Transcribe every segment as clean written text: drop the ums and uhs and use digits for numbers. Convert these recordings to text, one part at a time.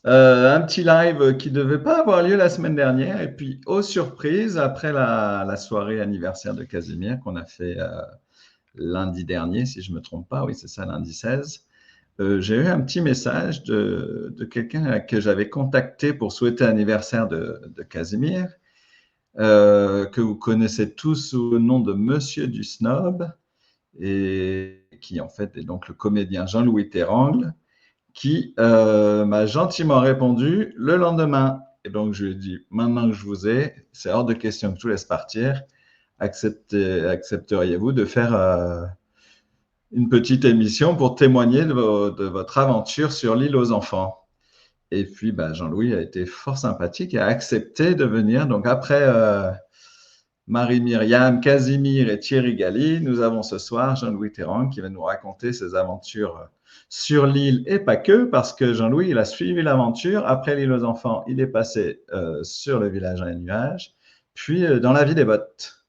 Un petit live qui devait pas avoir lieu la semaine dernière. Et puis, aux surprises, après la soirée anniversaire de Casimir qu'on a fait lundi dernier, si je me trompe pas, oui, c'est ça, lundi 16, j'ai eu un petit message de quelqu'un que j'avais contacté pour souhaiter l'anniversaire de Casimir, que vous connaissez tous sous le nom de Monsieur du Snob, et qui en fait est donc le comédien Jean-Louis Terrangle, qui m'a gentiment répondu le lendemain. Et donc, je lui ai dit, maintenant que je vous ai, c'est hors de question que je vous laisse partir. Accepteriez-vous de faire une petite émission pour témoigner de votre aventure sur l'île aux enfants? Et puis, bah, Jean-Louis a été fort sympathique et a accepté de venir. Donc, après Marie-Myriam, Casimir et Thierry Galli, nous avons ce soir Jean-Louis Terrangle qui va nous raconter ses aventures sur l'île et pas que, parce que Jean-Louis, il a suivi l'aventure. Après l'île aux enfants, il est passé sur le village dans les nuages, puis dans la vie des bottes.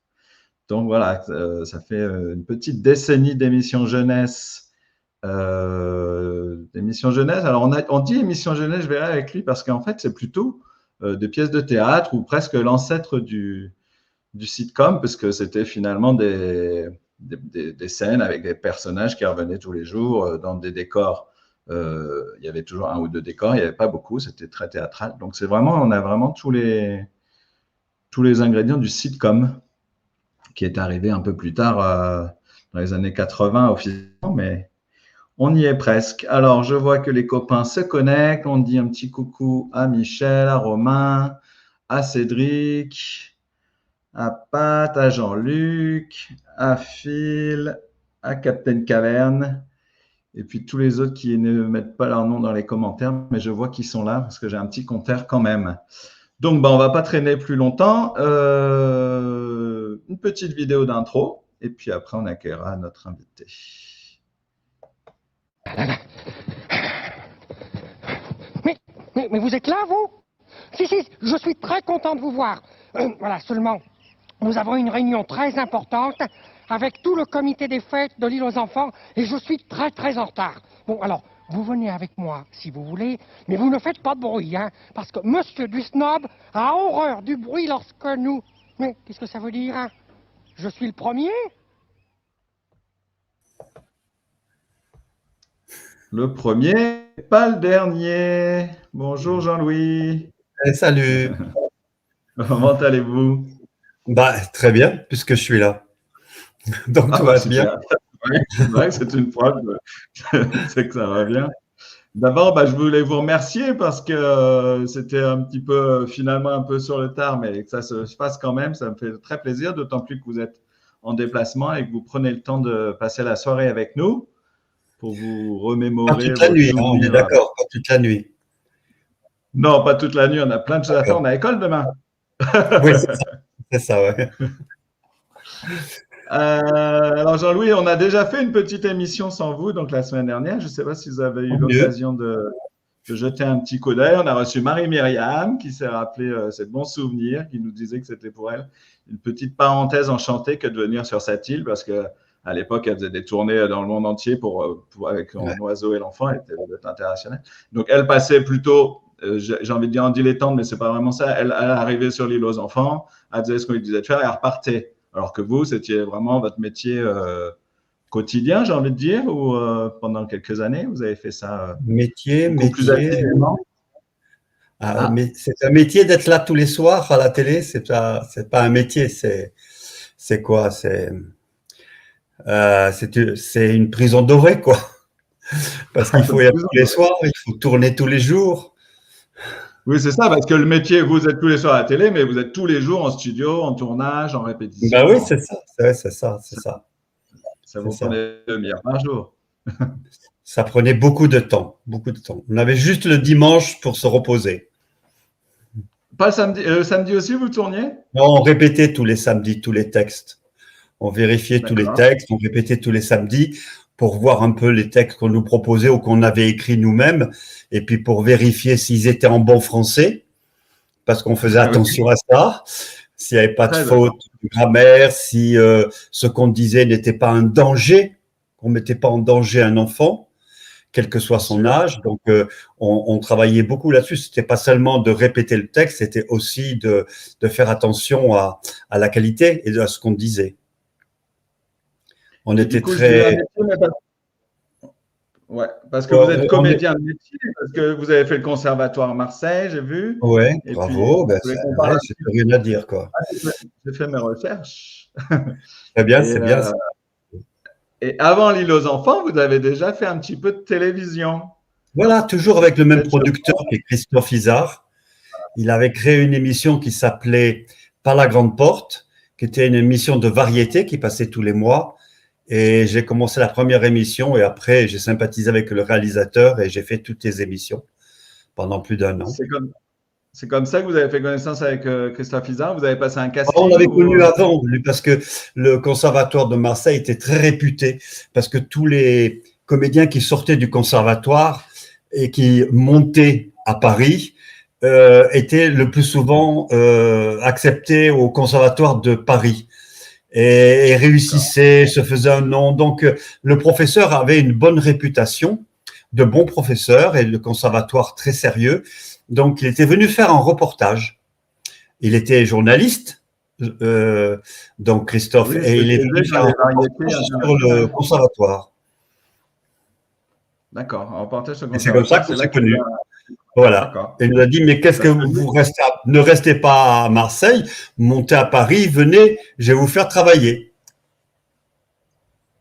Donc voilà, ça fait une petite décennie d'émissions jeunesse. Alors on dit émission jeunesse, je verrai avec lui, parce qu'en fait, c'est plutôt des pièces de théâtre ou presque l'ancêtre du sitcom, parce que c'était finalement des scènes avec des personnages qui revenaient tous les jours dans des décors. Il y avait toujours un ou deux décors, il n'y avait pas beaucoup, c'était très théâtral. Donc c'est vraiment, on a vraiment tous les ingrédients du sitcom qui est arrivé un peu plus tard dans les années 80 officiellement, mais on y est presque. Alors je vois que les copains se connectent, on dit un petit coucou à Michel, à Romain, à Cédric, à Pat, à Jean-Luc, à Phil, à Captain Caverne, et puis tous les autres qui ne mettent pas leur nom dans les commentaires, mais je vois qu'ils sont là parce que j'ai un petit compteur quand même. Donc, bah, on ne va pas traîner plus longtemps. Une petite vidéo d'intro, et puis après, on accueillera notre invité. Mais vous êtes là, vous? Si, je suis très content de vous voir. Voilà, seulement, nous avons une réunion très importante avec tout le comité des fêtes de l'île aux enfants et je suis très en retard. Bon, alors, vous venez avec moi si vous voulez, mais vous ne faites pas de bruit, hein, parce que Monsieur du Snob a horreur du bruit lorsque nous... Mais qu'est-ce que ça veut dire, hein? Je suis le premier? Le premier, pas le dernier. Bonjour Jean-Louis. Salut. Comment allez-vous? Très bien, puisque je suis là. Donc tout va bien. C'est vrai que c'est une preuve, c'est que ça va bien. D'abord, je voulais vous remercier parce que c'était un petit peu, finalement, un peu sur le tard, mais que ça se fasse quand même. Ça me fait très plaisir, d'autant plus que vous êtes en déplacement et que vous prenez le temps de passer la soirée avec nous pour vous remémorer. Pas toute la nuit, hein, on est d'accord, pas toute la nuit. Non, pas toute la nuit, on a plein de choses à faire. On a école demain. Oui, c'est ça, ouais. Alors Jean-Louis, on a déjà fait une petite émission sans vous, donc la semaine dernière. Je ne sais pas si vous avez eu l'occasion de jeter un petit coup d'œil. On a reçu Marie-Myriam qui s'est rappelé ses bons souvenirs, qui nous disait que c'était pour elle une petite parenthèse enchantée que de venir sur cette île, parce que à l'époque, elle faisait des tournées dans le monde entier avec son oiseau et l'enfant, elle était internationale. Donc elle passait plutôt, j'ai envie de dire en dilettante, mais c'est pas vraiment ça. Elle arrivait sur l'île aux enfants, elle disait ce qu'on lui disait de faire et elle repartait. Alors que vous, c'était vraiment votre métier quotidien, j'ai envie de dire, ou pendant quelques années, vous avez fait ça métier. Plus activement. Mais c'est un métier d'être là tous les soirs à la télé. C'est pas un métier. C'est quoi? C'est une prison dorée, quoi. Parce qu'il faut y aller tous les soirs, il faut tourner tous les jours. Oui, c'est ça, parce que le métier, vous êtes tous les soirs à la télé, mais vous êtes tous les jours en studio, en tournage, en répétition. Oui, c'est ça. Ça vous prenait 2 heures par jour. Ça prenait beaucoup de temps. On avait juste le dimanche pour se reposer. Pas le samedi. Samedi aussi, vous tourniez? Non, on répétait tous les samedis, tous les textes. On vérifiait tous les textes, on répétait tous les samedis pour voir un peu les textes qu'on nous proposait ou qu'on avait écrits nous-mêmes, et puis pour vérifier s'ils étaient en bon français, parce qu'on faisait attention à ça, s'il n'y avait pas de faute de grammaire, si ce qu'on disait n'était pas un danger, qu'on ne mettait pas en danger un enfant, quel que soit son âge. Donc, on travaillait beaucoup là-dessus. C'était pas seulement de répéter le texte, c'était aussi de faire attention à la qualité et à ce qu'on disait. On Et était du coup, je dis très… un métier, ouais, parce que vous êtes comédien de métier, parce que vous avez fait le conservatoire à Marseille, j'ai vu. Ouais, Et bravo. puis, Ben, je voulais qu'on parle un j'ai petit plus rien à dire, quoi. peu. J'ai fait mes recherches. Très bien, Et, c'est bien. et avant l'île aux enfants, vous avez déjà fait un petit peu de télévision. Voilà, toujours avec le même Peut-être producteur qui est Christophe Izard. Il avait créé une émission qui s'appelait Par la grande porte, qui était une émission de variété qui passait tous les mois. Et j'ai commencé la première émission et après, j'ai sympathisé avec le réalisateur et j'ai fait toutes les émissions pendant plus d'1 an. C'est comme ça que vous avez fait connaissance avec Christophe Izard. Vous avez passé un casting. On l'avait connu avant, parce que le conservatoire de Marseille était très réputé, parce que tous les comédiens qui sortaient du conservatoire et qui montaient à Paris étaient le plus souvent acceptés au conservatoire de Paris et réussissaient, se faisaient un nom. Donc, le professeur avait une bonne réputation de bon professeur et le conservatoire très sérieux. Donc, il était venu faire un reportage. Il était journaliste, donc Christophe, Oui, et il est venu faire un reportage sur le conservatoire. D'accord, un reportage sur le conservatoire. Et c'est comme ça qu'on s'est connus. Voilà. Et il nous a dit, mais qu'est-ce que vous restez ne restez pas à Marseille, montez à Paris, venez, je vais vous faire travailler.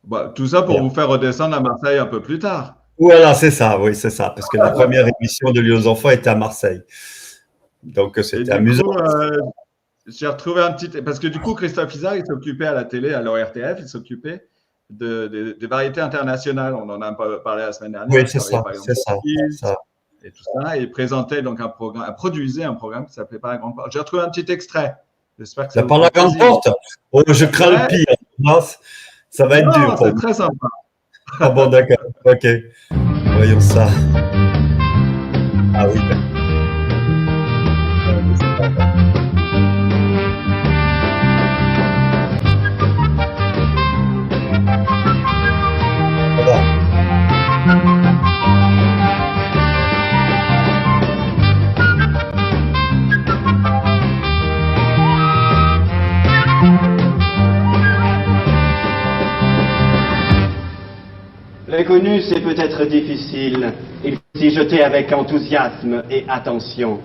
Bah, tout ça pour vous faire redescendre à Marseille un peu plus tard. Voilà, c'est ça, oui, c'est ça, parce que la première émission de l'île aux enfants était à Marseille. Donc, c'était amusant. J'ai retrouvé un petit… Parce que du coup, Christophe Izard, il s'occupait à la télé, à l'ORTF, il s'occupait des variétés internationales. On en a parlé la semaine dernière. Oui, c'est ça, c'est ça. Et tout ça. Et il présentait donc un programme, produisait un programme qui s'appelait Par la grande porte. J'ai retrouvé un petit extrait. J'espère que ça Par la grande porte. Oh, je crains le pire. Non, ça va être dur. C'est très sympa. Ah bon, d'accord. Ok. Voyons ça. Ah oui, d'accord. L'inconnu, c'est peut-être difficile. Il faut s'y jeter avec enthousiasme et attention.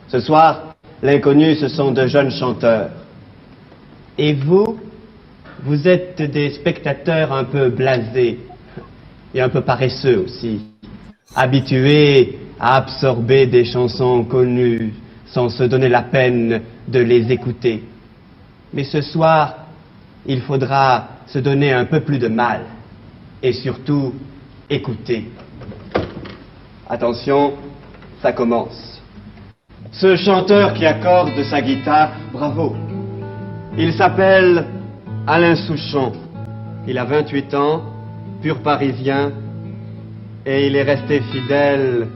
Ce soir, l'inconnu, ce sont de jeunes chanteurs. Et vous, vous êtes des spectateurs un peu blasés et un peu paresseux aussi, habitués à absorber des chansons connues sans se donner la peine de les écouter. Mais ce soir, il faudra se donner un peu plus de mal. Et surtout, écoutez. Attention, ça commence. Ce chanteur qui accorde sa guitare, bravo. Il s'appelle Alain Souchon. Il a 28 ans, pur parisien, et il est resté fidèle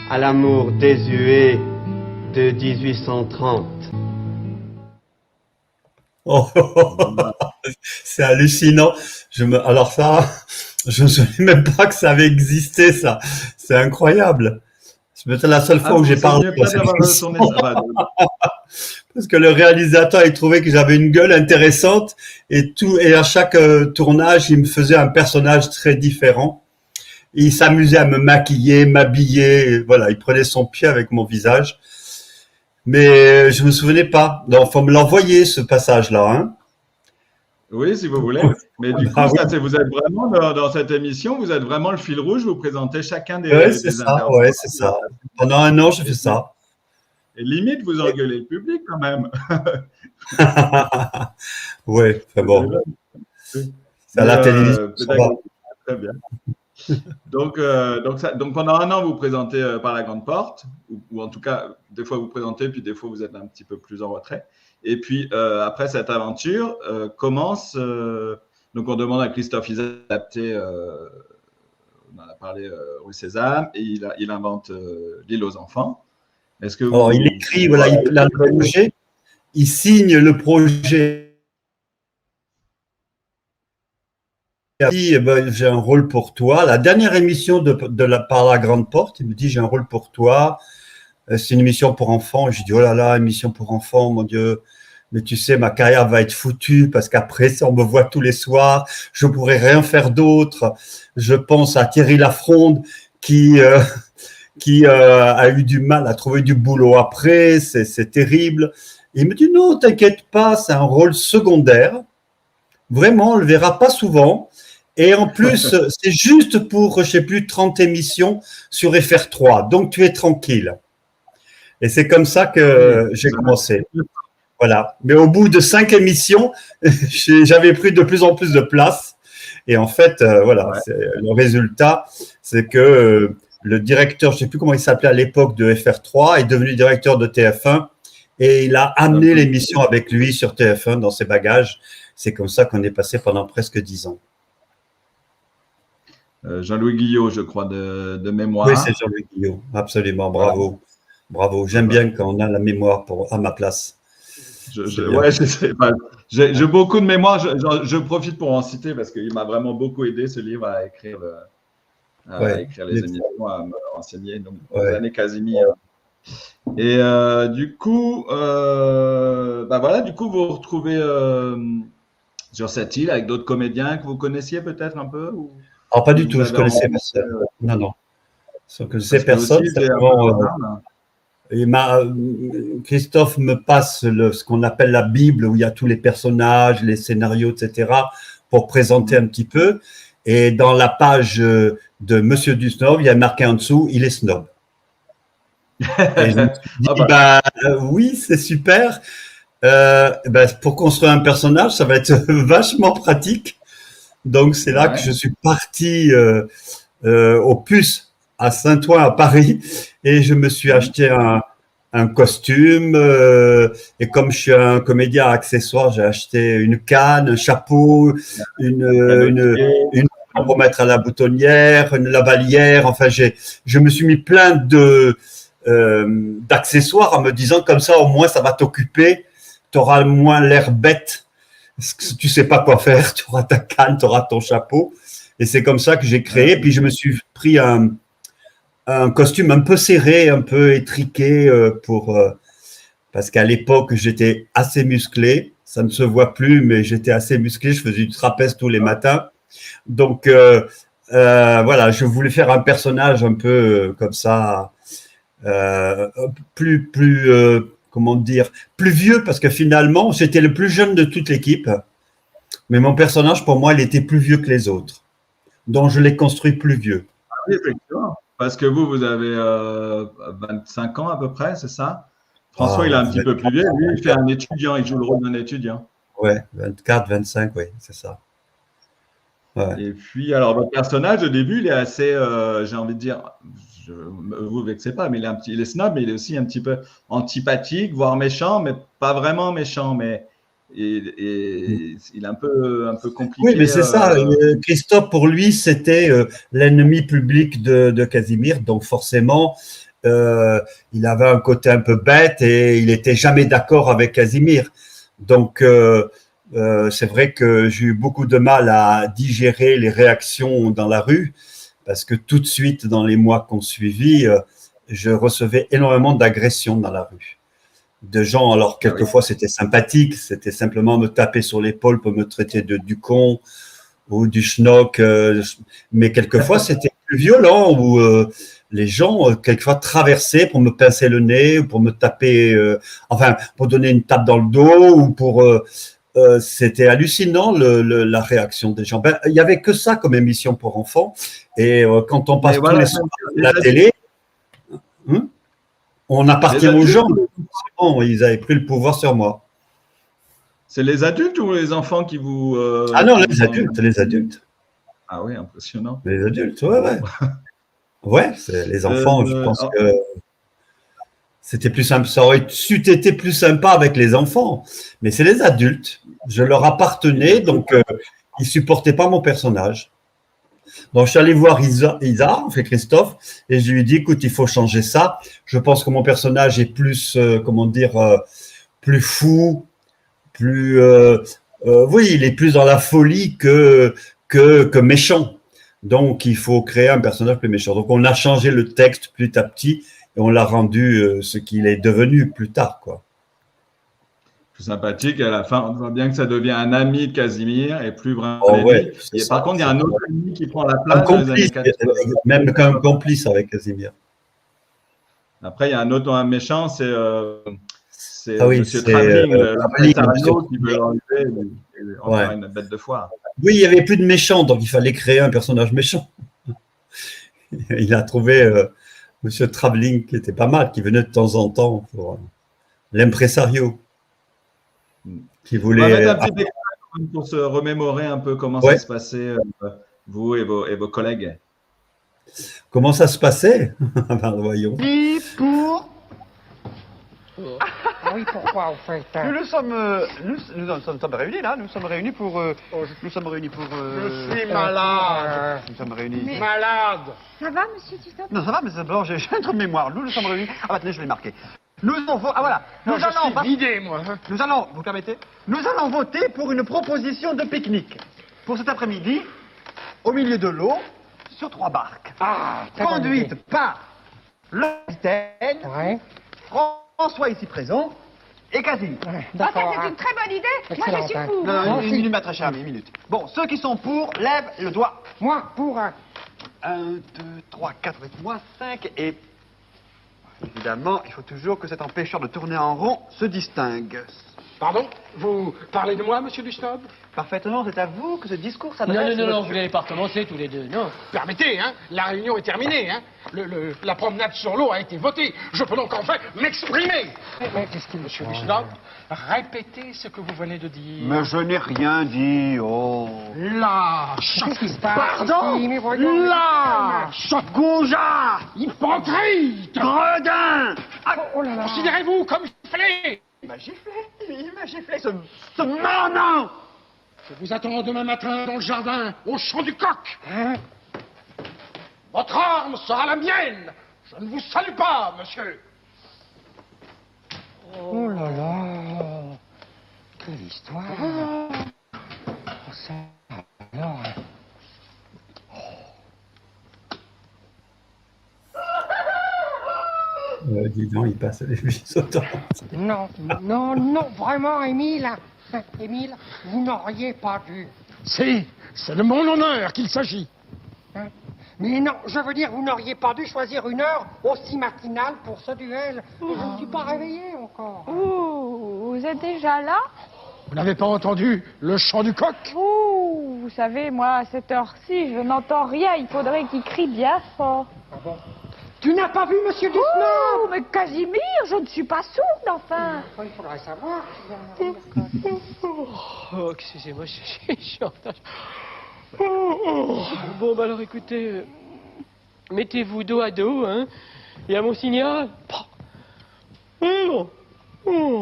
à l'amour désuet de 1830. Oh, c'est hallucinant. Alors ça, je ne savais même pas que ça avait existé, ça. C'est incroyable. C'est peut-être la seule fois où j'ai parlé. Parce que le réalisateur, il trouvait que j'avais une gueule intéressante et à chaque tournage, il me faisait un personnage très différent. Il s'amusait à me maquiller, m'habiller. Voilà, il prenait son pied avec mon visage. Mais je me souvenais pas. Donc, faut me l'envoyer, ce passage-là, hein. Oui, si vous voulez. Mais du coup, vous êtes vraiment dans cette émission, vous êtes vraiment le fil rouge, vous présentez chacun des intervenants. Oui, c'est ça. Pendant 1 an, j'ai fait ça. Et limite, vous engueulez le public quand même. Oui, c'est bon. C'est à la télévision. Très bien. Donc, pendant 1 an, vous présentez Par la grande porte, ou en tout cas, des fois vous présentez, puis des fois vous êtes un petit peu plus en retrait. Et puis, après cette aventure, commence… donc, on demande à Christophe Izard d'adapter, on en a parlé, Rue Sésame, et il invente l'île aux enfants. Est-ce que Alors, il écrit, voilà, il a le projet, il signe le projet. a dit, eh ben, j'ai un rôle pour toi. La dernière émission par la grande porte, il me dit, j'ai un rôle pour toi. C'est une émission pour enfants. J'ai dit, oh là là, émission pour enfants, mon Dieu. Mais tu sais, ma carrière va être foutue parce qu'après, on me voit tous les soirs. Je pourrais rien faire d'autre. Je pense à Thierry Lafronde qui a eu du mal à trouver du boulot après. C'est terrible. Et il me dit, non, t'inquiète pas, c'est un rôle secondaire. Vraiment, on le verra pas souvent. Et en plus, c'est juste pour, je sais plus, 30 émissions sur FR3. Donc, tu es tranquille. Et c'est comme ça que j'ai commencé. Voilà. Mais au bout de 5 émissions, j'avais pris de plus en plus de place. Et en fait, voilà, le résultat, c'est que le directeur, je ne sais plus comment il s'appelait à l'époque de FR3, est devenu directeur de TF1 et il a amené l'émission avec lui sur TF1 dans ses bagages. C'est comme ça qu'on est passé pendant presque 10 ans. Jean-Louis Guillot, je crois, de mémoire. Oui, c'est Jean-Louis Guillot, absolument, bravo. Bravo, j'aime bien quand on a la mémoire à ma place. J'ai beaucoup de mémoire, je profite pour en citer parce qu'il m'a vraiment beaucoup aidé ce livre à écrire, les émissions, à me renseigner, donc aux années Casimir. Et du coup, du coup, vous vous retrouvez sur cette île avec d'autres comédiens que vous connaissiez peut-être un peu ou... Alors, pas du tout, je connaissais personne. Non. Je connaissais personne. Christophe me passe ce qu'on appelle la Bible, où il y a tous les personnages, les scénarios, etc., pour présenter un petit peu. Et dans la page de Monsieur du Snob, il y a marqué en dessous, il est snob. Et je me suis dit, oui, c'est super. Pour construire un personnage, ça va être vachement pratique. Donc, c'est là que je suis parti au Puce à Saint-Ouen, à Paris, et je me suis acheté un costume. Et comme je suis un comédien accessoire, j'ai acheté une canne, un chapeau, une pour mettre à la boutonnière, une lavalière. Enfin, je me suis mis plein d'accessoires en me disant comme ça, au moins, ça va t'occuper. Tu auras moins l'air bête. Tu sais pas quoi faire. Tu auras ta canne, tu auras ton chapeau. Et c'est comme ça que j'ai créé. Puis je me suis pris un costume un peu serré, un peu étriqué parce qu'à l'époque, j'étais assez musclé. Ça ne se voit plus, mais j'étais assez musclé. Je faisais du trapèze tous les matins. Donc, voilà, je voulais faire un personnage un peu comme ça, plus vieux, parce que finalement, j'étais le plus jeune de toute l'équipe. Mais mon personnage, pour moi, il était plus vieux que les autres. Donc, je l'ai construit plus vieux. Oui, effectivement. Parce que vous avez 25 ans à peu près, c'est ça? François, il est un petit peu plus vieux. Lui, il fait un étudiant, il joue le rôle d'un étudiant. Ouais, 24, 25, oui, c'est ça. Ouais. Et puis, alors, votre personnage, au début, il est assez, j'ai envie de dire, vous ne vexez pas, mais il est snob, mais il est aussi un petit peu antipathique, voire méchant, mais pas vraiment méchant, mais il est un peu compliqué. Oui, mais c'est ça. Christophe, pour lui, c'était l'ennemi public de Casimir, donc forcément, il avait un côté un peu bête et il n'était jamais d'accord avec Casimir. Donc, c'est vrai que j'ai eu beaucoup de mal à digérer les réactions dans la rue, parce que tout de suite, dans les mois qu'on suivit, je recevais énormément d'agressions dans la rue. De gens, alors quelquefois c'était sympathique, c'était simplement me taper sur l'épaule pour me traiter du con ou du schnock, mais quelquefois c'était plus violent, où les gens quelquefois traversaient pour me pincer le nez, pour me taper, pour donner une tape dans le dos, ou pour... c'était hallucinant la réaction des gens. Il n'y avait que ça comme émission pour enfants, et quand on passe tous les soirs à la télé, on appartient aux gens. Bon, ils avaient pris le pouvoir sur moi. C'est les adultes ou les enfants qui vous… Ah non, les adultes. Ah oui, impressionnant. Les adultes, ouais. Ouais, c'est les enfants, je pense que c'était plus simple. Ça aurait été plus sympa avec les enfants, mais c'est les adultes. Je leur appartenais, donc ils ne supportaient pas mon personnage. Donc, je suis allé voir Isa, Christophe, et je lui ai dit, écoute, il faut changer ça. Je pense que mon personnage est plus, plus fou, plus, oui, il est plus dans la folie que que méchant. Donc, il faut créer un personnage plus méchant. Donc, on a changé le texte petit à petit et on l'a rendu ce qu'il est devenu plus tard, quoi. Plus sympathique. Et à la fin, on voit bien que ça devient un ami de Casimir et plus vraiment Oh, un ennemi. ouais, Et par contre, il y a un autre ennemi qui prend la un place dans les années complice, 80. même qu'un complice avec Casimir. Après, il y a un autre méchant, c'est Ah oui, Monsieur c'est Travelling, Travelling, l'impresario Monsieur qui veut l'enlever et en Ouais. faire une bête de foire. Oui, il n'y avait plus de méchants, donc il fallait créer un personnage méchant. Il a trouvé Monsieur Travelling qui était pas mal, qui venait de temps en temps pour l'impresario, qui On va voulait. mettre un petit extrait pour se remémorer un peu comment ça se passait, vous et vos collègues. Comment ça se passait? Voyons. Et pour... Ah oui, pourquoi, au fait Nous sommes réunis là, nous sommes réunis pour... Je suis malade. Nous sommes réunis... Malade. Ça va, monsieur Tissot? Non, ça va, mais simplement, j'ai un trou de mémoire. Nous sommes réunis... Ah, maintenant, je l'ai marqué. Nous allons... Ah, voilà. Non, je suis vidé, moi. Nous allons... Vous permettez? Nous allons voter pour une proposition de pique-nique. Pour cet après-midi, au milieu de l'eau, sur 3 barques. Ah, Conduite par le capitaine, Ouais, François ici présent, et Casimir. ouais, Ça, d'accord. c'est une très bonne idée. Moi, Excellent, je suis hein. pour. Non, si. une minute, ma très chère, une minute. Bon, ceux qui sont pour, lèvent le doigt. Moi, pour un. 1, 2, 3, 4 avec moi, 5 et... Évidemment, il faut toujours que cet empêcheur de tourner en rond se distingue. Pardon? Vous parlez de moi, monsieur Dusnob? Parfaitement, c'est à vous que ce discours s'adresse. Non, vous n'allez pas recommencer tous les deux, non. Permettez, hein? La réunion est terminée, hein? La promenade sur l'eau a été votée. Je peux donc enfin m'exprimer. Mais qu'est-ce qu'il me Monsieur Dusnob, répétez ce que vous venez de dire. Mais je n'ai rien dit, oh. Lâche! Qu'est-ce qui se passe Pardon? ici? Mais voyons. Lâche! Goujat! Hypocrite! Gredin! Oh là là. Considérez-vous comme giflé! Il m'a giflé, ce manant! Je vous attends demain matin dans le jardin, au champ du coq. Hein? Votre arme sera la mienne. Je ne vous salue pas, monsieur. Oh là là. Quelle histoire. Oh, ça, alors, hein. Dis donc, il passe les vies sautantes. Non, non, vraiment, Émile. Émile, vous n'auriez pas dû. Si, c'est de mon honneur qu'il s'agit. Hein? Mais non, je veux dire, vous n'auriez pas dû choisir une heure aussi matinale pour ce duel. Je ne suis pas réveillé encore. Ouh, vous êtes déjà là? Vous n'avez pas entendu le chant du coq? Ouh, vous savez, moi, à cette heure-ci, je n'entends rien. Il faudrait qu'il crie bien fort. Ah bon? Tu n'as pas vu Monsieur Dusnob? Oh, mais Casimir, je ne suis pas sourde, enfin. Il faudrait savoir. Oh, excusez-moi, je suis en retard. Bon, bah alors écoutez, mettez-vous dos à dos, hein, et à mon signal. Non,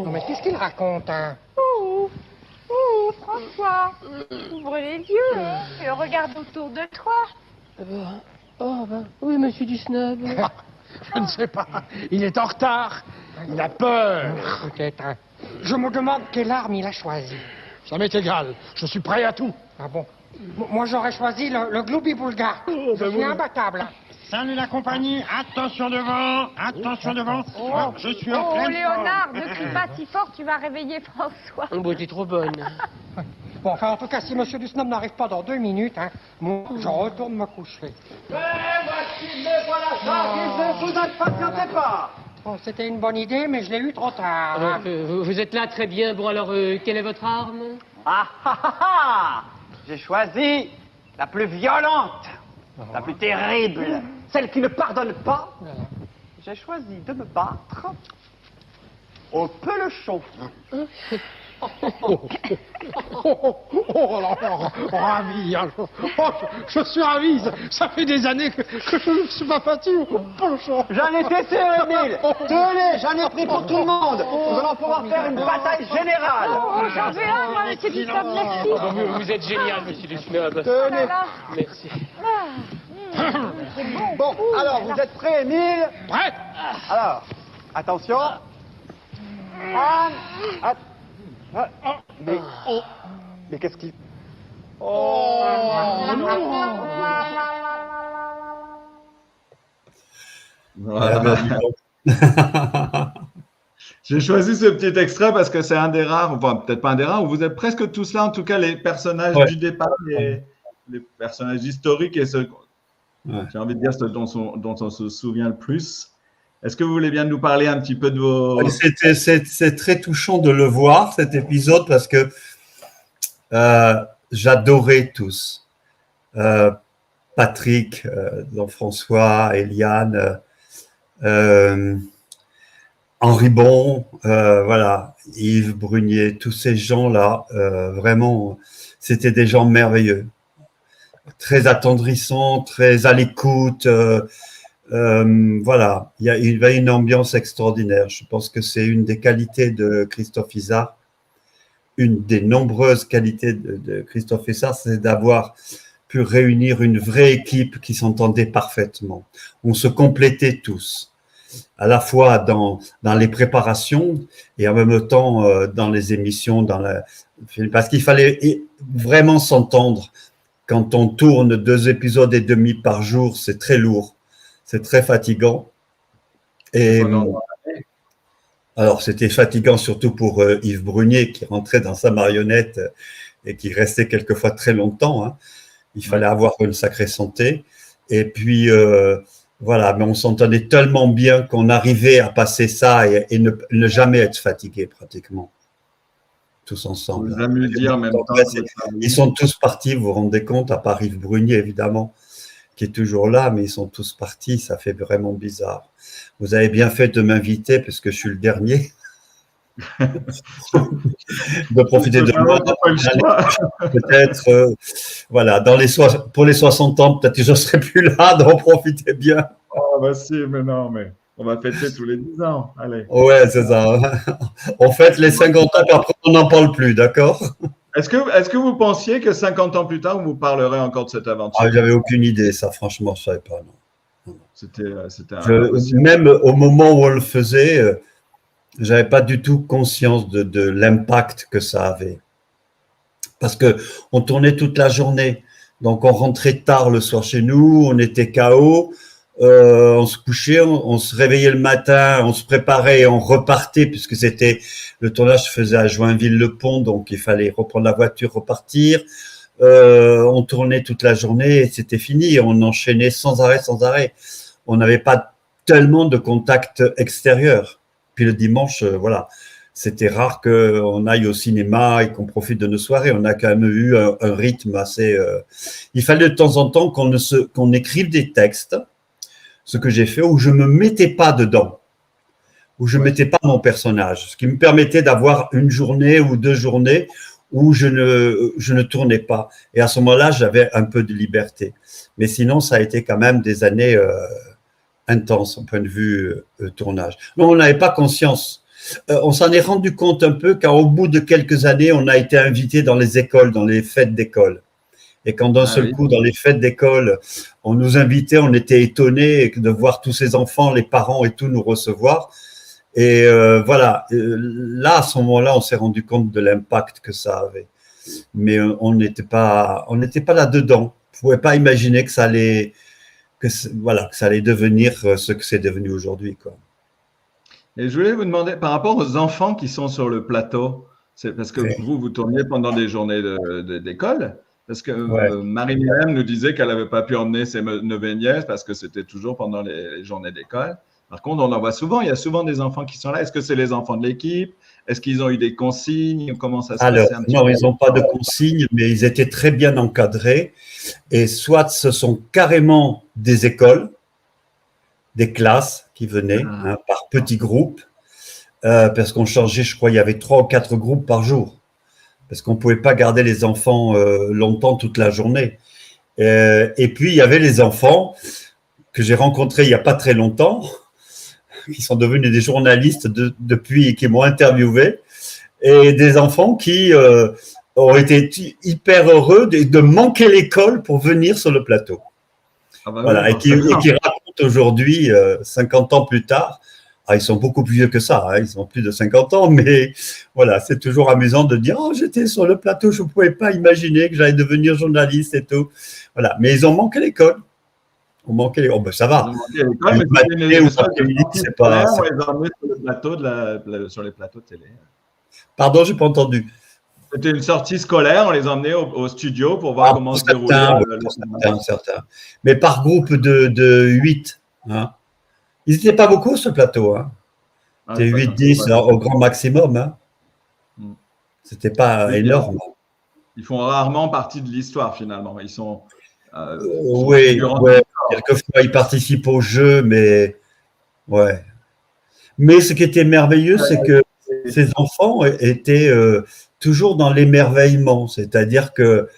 mais qu'est-ce qu'il raconte, hein? Ouh, François, ouvre les yeux et regarde autour de toi. Oui, monsieur Dusnob. Je ne sais pas. Il est en retard. Il a peur. Peut-être, hein. Je me demande quelle arme il a choisi. Ça m'est égal. Je suis prêt à tout. Ah bon? Moi, j'aurais choisi le Gloubi-Boulga. Je suis imbattable. Hein. Salut la compagnie, attention devant, attention devant. Je suis en Oh, pleine Léonard, forme. ne crie pas si fort, tu vas réveiller François. Oh, bah, t'es trop bonne. Bon, enfin, en tout cas, si Monsieur Dusnob n'arrive pas dans 2 minutes, hein, moi, je retourne me coucher. Voici, me voilà ça, ne vous impatientez pas! Bon, c'était une bonne idée, mais je l'ai eu trop tard. hein. Vous êtes là, très bien. Bon, alors, quelle est votre arme? Ah ah ah ah! J'ai choisi la plus violente, la plus terrible, celle qui ne pardonne pas. J'ai choisi de me battre au pelochon. Alors, ravi. Hein. Je suis ravi. Ça fait des années que je ne suis pas battu au penchant. J'en ai testé, Émile. Tenez, j'en ai pris pour tout le monde. Nous allons pouvoir faire une bataille générale. Oh, j'en veux un, moi, monsieur Dusnob, merci. Oh, vous êtes génial, monsieur Dusnob. Tenez. Merci. Bon, alors, vous êtes prêts, Émile? Prêt? Alors, attention. Mais qu'est-ce qui... Voilà. J'ai choisi ce petit extrait parce que c'est un des rares, enfin peut-être pas un des rares, où vous êtes presque tous là, en tout cas les personnages du départ, les personnages historiques et ceux, j'ai envie de dire ceux dont on se souvient le plus. Est-ce que vous voulez bien nous parler un petit peu de vos… C'est très touchant de le voir, cet épisode, parce que j'adorais tous. Patrick, Jean-François, Eliane, Henri Bon, voilà, Yves Brunier, tous ces gens-là, vraiment, c'était des gens merveilleux, très attendrissants, très à l'écoute. Voilà, il y a une ambiance extraordinaire. Je pense que c'est une des qualités de Christophe Izard, une des nombreuses qualités de Christophe Izard, c'est d'avoir pu réunir une vraie équipe qui s'entendait parfaitement. On se complétait tous, à la fois dans les préparations et en même temps dans les émissions, parce qu'il fallait vraiment s'entendre. Quand on tourne 2 épisodes et demi par jour, c'est très lourd, c'est très fatigant. Et alors, c'était fatigant surtout pour Yves Brunier qui rentrait dans sa marionnette et qui restait quelquefois très longtemps, hein. Il fallait avoir une sacrée santé. Et puis, voilà, mais on s'entendait tellement bien qu'on arrivait à passer ça et ne jamais être fatigué pratiquement, tous ensemble. Vous amusiez en même temps. Ils sont tous partis, vous vous rendez compte, à part Yves Brunier, évidemment, qui est toujours là, mais ils sont tous partis, ça fait vraiment bizarre. Vous avez bien fait de m'inviter, puisque je suis le dernier. De profiter de moi, peut-être, voilà, pour les 60 ans, peut-être que je ne serai plus là, d'en profiter bien. Oh, bah si, mais non, mais on va fêter tous les 10 ans, allez. Ouais, c'est ça. On fête les 50 ans, puis après, on n'en parle plus, d'accord? Est-ce que vous pensiez que 50 ans plus tard, on vous parlerait encore de cette aventure? J'avais aucune idée, ça, franchement, je ne savais pas, non. Même au moment où on le faisait, j'avais pas du tout conscience de l'impact que ça avait. Parce que on tournait toute la journée. Donc, on rentrait tard le soir chez nous, on était KO, on se couchait, on se réveillait le matin, on se préparait et on repartait puisque le tournage se faisait à Joinville-le-Pont, donc il fallait reprendre la voiture, repartir. On tournait toute la journée et c'était fini. On enchaînait sans arrêt. On n'avait pas tellement de contact extérieur. Puis le dimanche, voilà, c'était rare qu'on aille au cinéma et qu'on profite de nos soirées. On a quand même eu un rythme assez… Il fallait de temps en temps qu'on écrive des textes, ce que j'ai fait, où je ne me mettais pas dedans, où je ne mettais pas mon personnage, ce qui me permettait d'avoir une journée ou 2 journées où je ne tournais pas. Et à ce moment-là, j'avais un peu de liberté. Mais sinon, ça a été quand même des années… intense au point de vue tournage. Non, on n'avait pas conscience. On s'en est rendu compte un peu car au bout de quelques années, on a été invité dans les écoles, dans les fêtes d'école. Et quand d'un seul coup, dans les fêtes d'école, on nous invitait, on était étonnés de voir tous ces enfants, les parents et tout nous recevoir. Et voilà, là, à ce moment-là, on s'est rendu compte de l'impact que ça avait. Mais on n'était pas là-dedans. On ne pouvait pas imaginer que ça allait… que ça allait devenir ce que c'est devenu aujourd'hui, quoi. Et je voulais vous demander, par rapport aux enfants qui sont sur le plateau, c'est parce que vous tourniez pendant des journées d'école, parce que Marie-Mylène nous disait qu'elle n'avait pas pu emmener ses neveux nièces parce que c'était toujours pendant les journées d'école. Par contre, on en voit souvent, il y a souvent des enfants qui sont là. Est-ce que c'est les enfants de l'équipe? Est-ce qu'ils ont eu des consignes? Comment ça se passe? Non, ils n'ont pas de consignes, mais ils étaient très bien encadrés. Et soit ce sont carrément des écoles, des classes qui venaient par petits groupes, parce qu'on changeait, je crois, il y avait 3 ou 4 groupes par jour, parce qu'on ne pouvait pas garder les enfants longtemps toute la journée. Et puis, il y avait les enfants que j'ai rencontrés il n'y a pas très longtemps, qui sont devenus des journalistes depuis, qui m'ont interviewé, et des enfants qui ont été hyper heureux de manquer l'école pour venir sur le plateau. Voilà, et qui racontent aujourd'hui, 50 ans plus tard, Ah, ils sont beaucoup plus vieux que ça, hein, ils ont plus de 50 ans, mais voilà, c'est toujours amusant de dire « Oh, j'étais sur le plateau, je ne pouvais pas imaginer que j'allais devenir journaliste et tout. » Voilà, mais ils ont manqué l'école. On manquait les... Oh, ben ça va. Ils ont manqué à l'école, mais c'était une sorte de sortie C'est pas... scolaire, on les a emmenés sur le plateau sur les plateaux de télé. Pardon, j'ai pas entendu. C'était une sortie scolaire, on les a emmenés au studio pour voir comment se déroulait certains. Mais par groupe de 8. Hein. Ils n'étaient pas beaucoup sur le plateau. Hein. C'était 8-10 au grand maximum. Hein. C'était pas énorme. Ils font rarement partie de l'histoire finalement. Ils sont. Oui, quelquefois ils participent au jeu, mais ouais. Mais ce qui était merveilleux, c'est que ces enfants étaient toujours dans l'émerveillement. C'est-à-dire que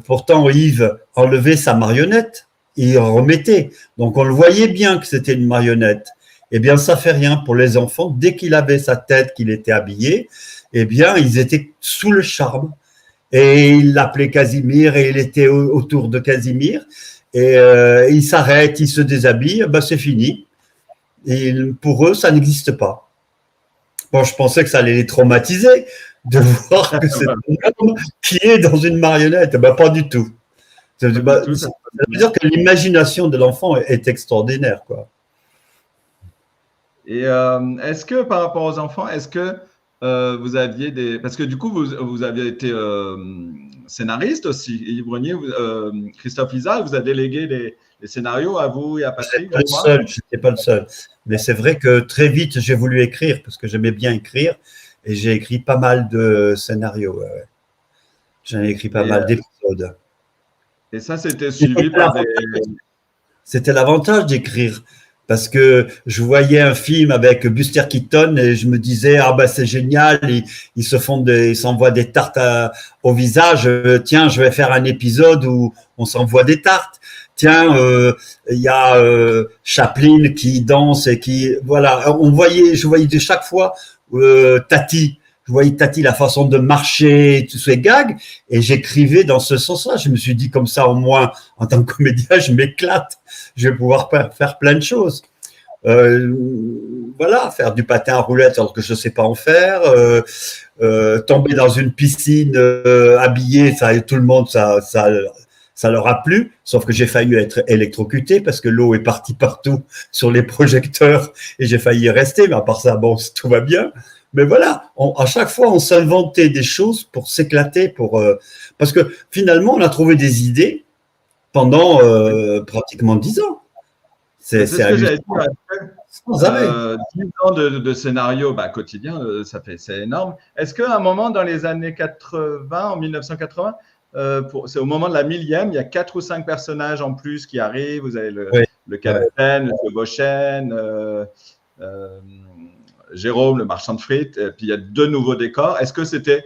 pourtant Yves enlevait sa marionnette, il en remettait. Donc on le voyait bien que c'était une marionnette. Eh bien, ça fait rien pour les enfants. Dès qu'il avait sa tête, qu'il était habillé, eh bien, ils étaient sous le charme. Et il l'appelait Casimir et il était autour de Casimir. Et il s'arrête, il se déshabille, ben c'est fini. Et pour eux, ça n'existe pas. Bon, je pensais que ça allait les traumatiser de voir que c'est un homme qui est dans une marionnette. Ben, pas du tout. Ça veut dire que l'imagination de l'enfant est extraordinaire, quoi. Et est-ce que par rapport aux enfants, est-ce que vous aviez des… Parce que du coup, vous aviez été scénariste aussi. Yves Brenier, Christophe Lisa, vous a délégué les scénarios à vous et à Patrick. Je n'étais pas le seul. Mais c'est vrai que très vite, j'ai voulu écrire parce que j'aimais bien écrire et j'ai écrit pas mal de scénarios. Ouais. J'en ai écrit pas mal d'épisodes. Et ça, c'était suivi par des… C'était l'avantage d'écrire. Parce que je voyais un film avec Buster Keaton et je me disais, ah ben c'est génial, ils s'envoient des tartes au visage. Tiens, je vais faire un épisode où on s'envoie des tartes. Tiens, il y a Chaplin qui danse et qui, voilà, je voyais de chaque fois Tati. Je voyais Tati, la façon de marcher, tous ces gags, et j'écrivais dans ce sens-là. Je me suis dit, comme ça, au moins, en tant que comédien, je m'éclate. Je vais pouvoir faire plein de choses. Voilà, faire du patin à roulettes alors que je ne sais pas en faire. Tomber dans une piscine habillé, ça, tout le monde, ça leur a plu. Sauf que j'ai failli être électrocuté parce que l'eau est partie partout sur les projecteurs et j'ai failli y rester. Mais à part ça, bon, tout va bien. Mais voilà, à chaque fois, on s'inventait des choses pour s'éclater, parce que finalement, on a trouvé des idées pendant pratiquement 10 ans. C'est ce que j'avais dit. 10 ans de scénario quotidien, c'est énorme. Est-ce qu'à un moment, dans les années 80, en 1980, c'est au moment de la 1000e, il y a 4 ou 5 personnages en plus qui arrivent. Vous avez le capitaine, M. Beauchesne, Jérôme, le marchand de frites, et puis il y a 2 nouveaux décors. Est-ce que c'était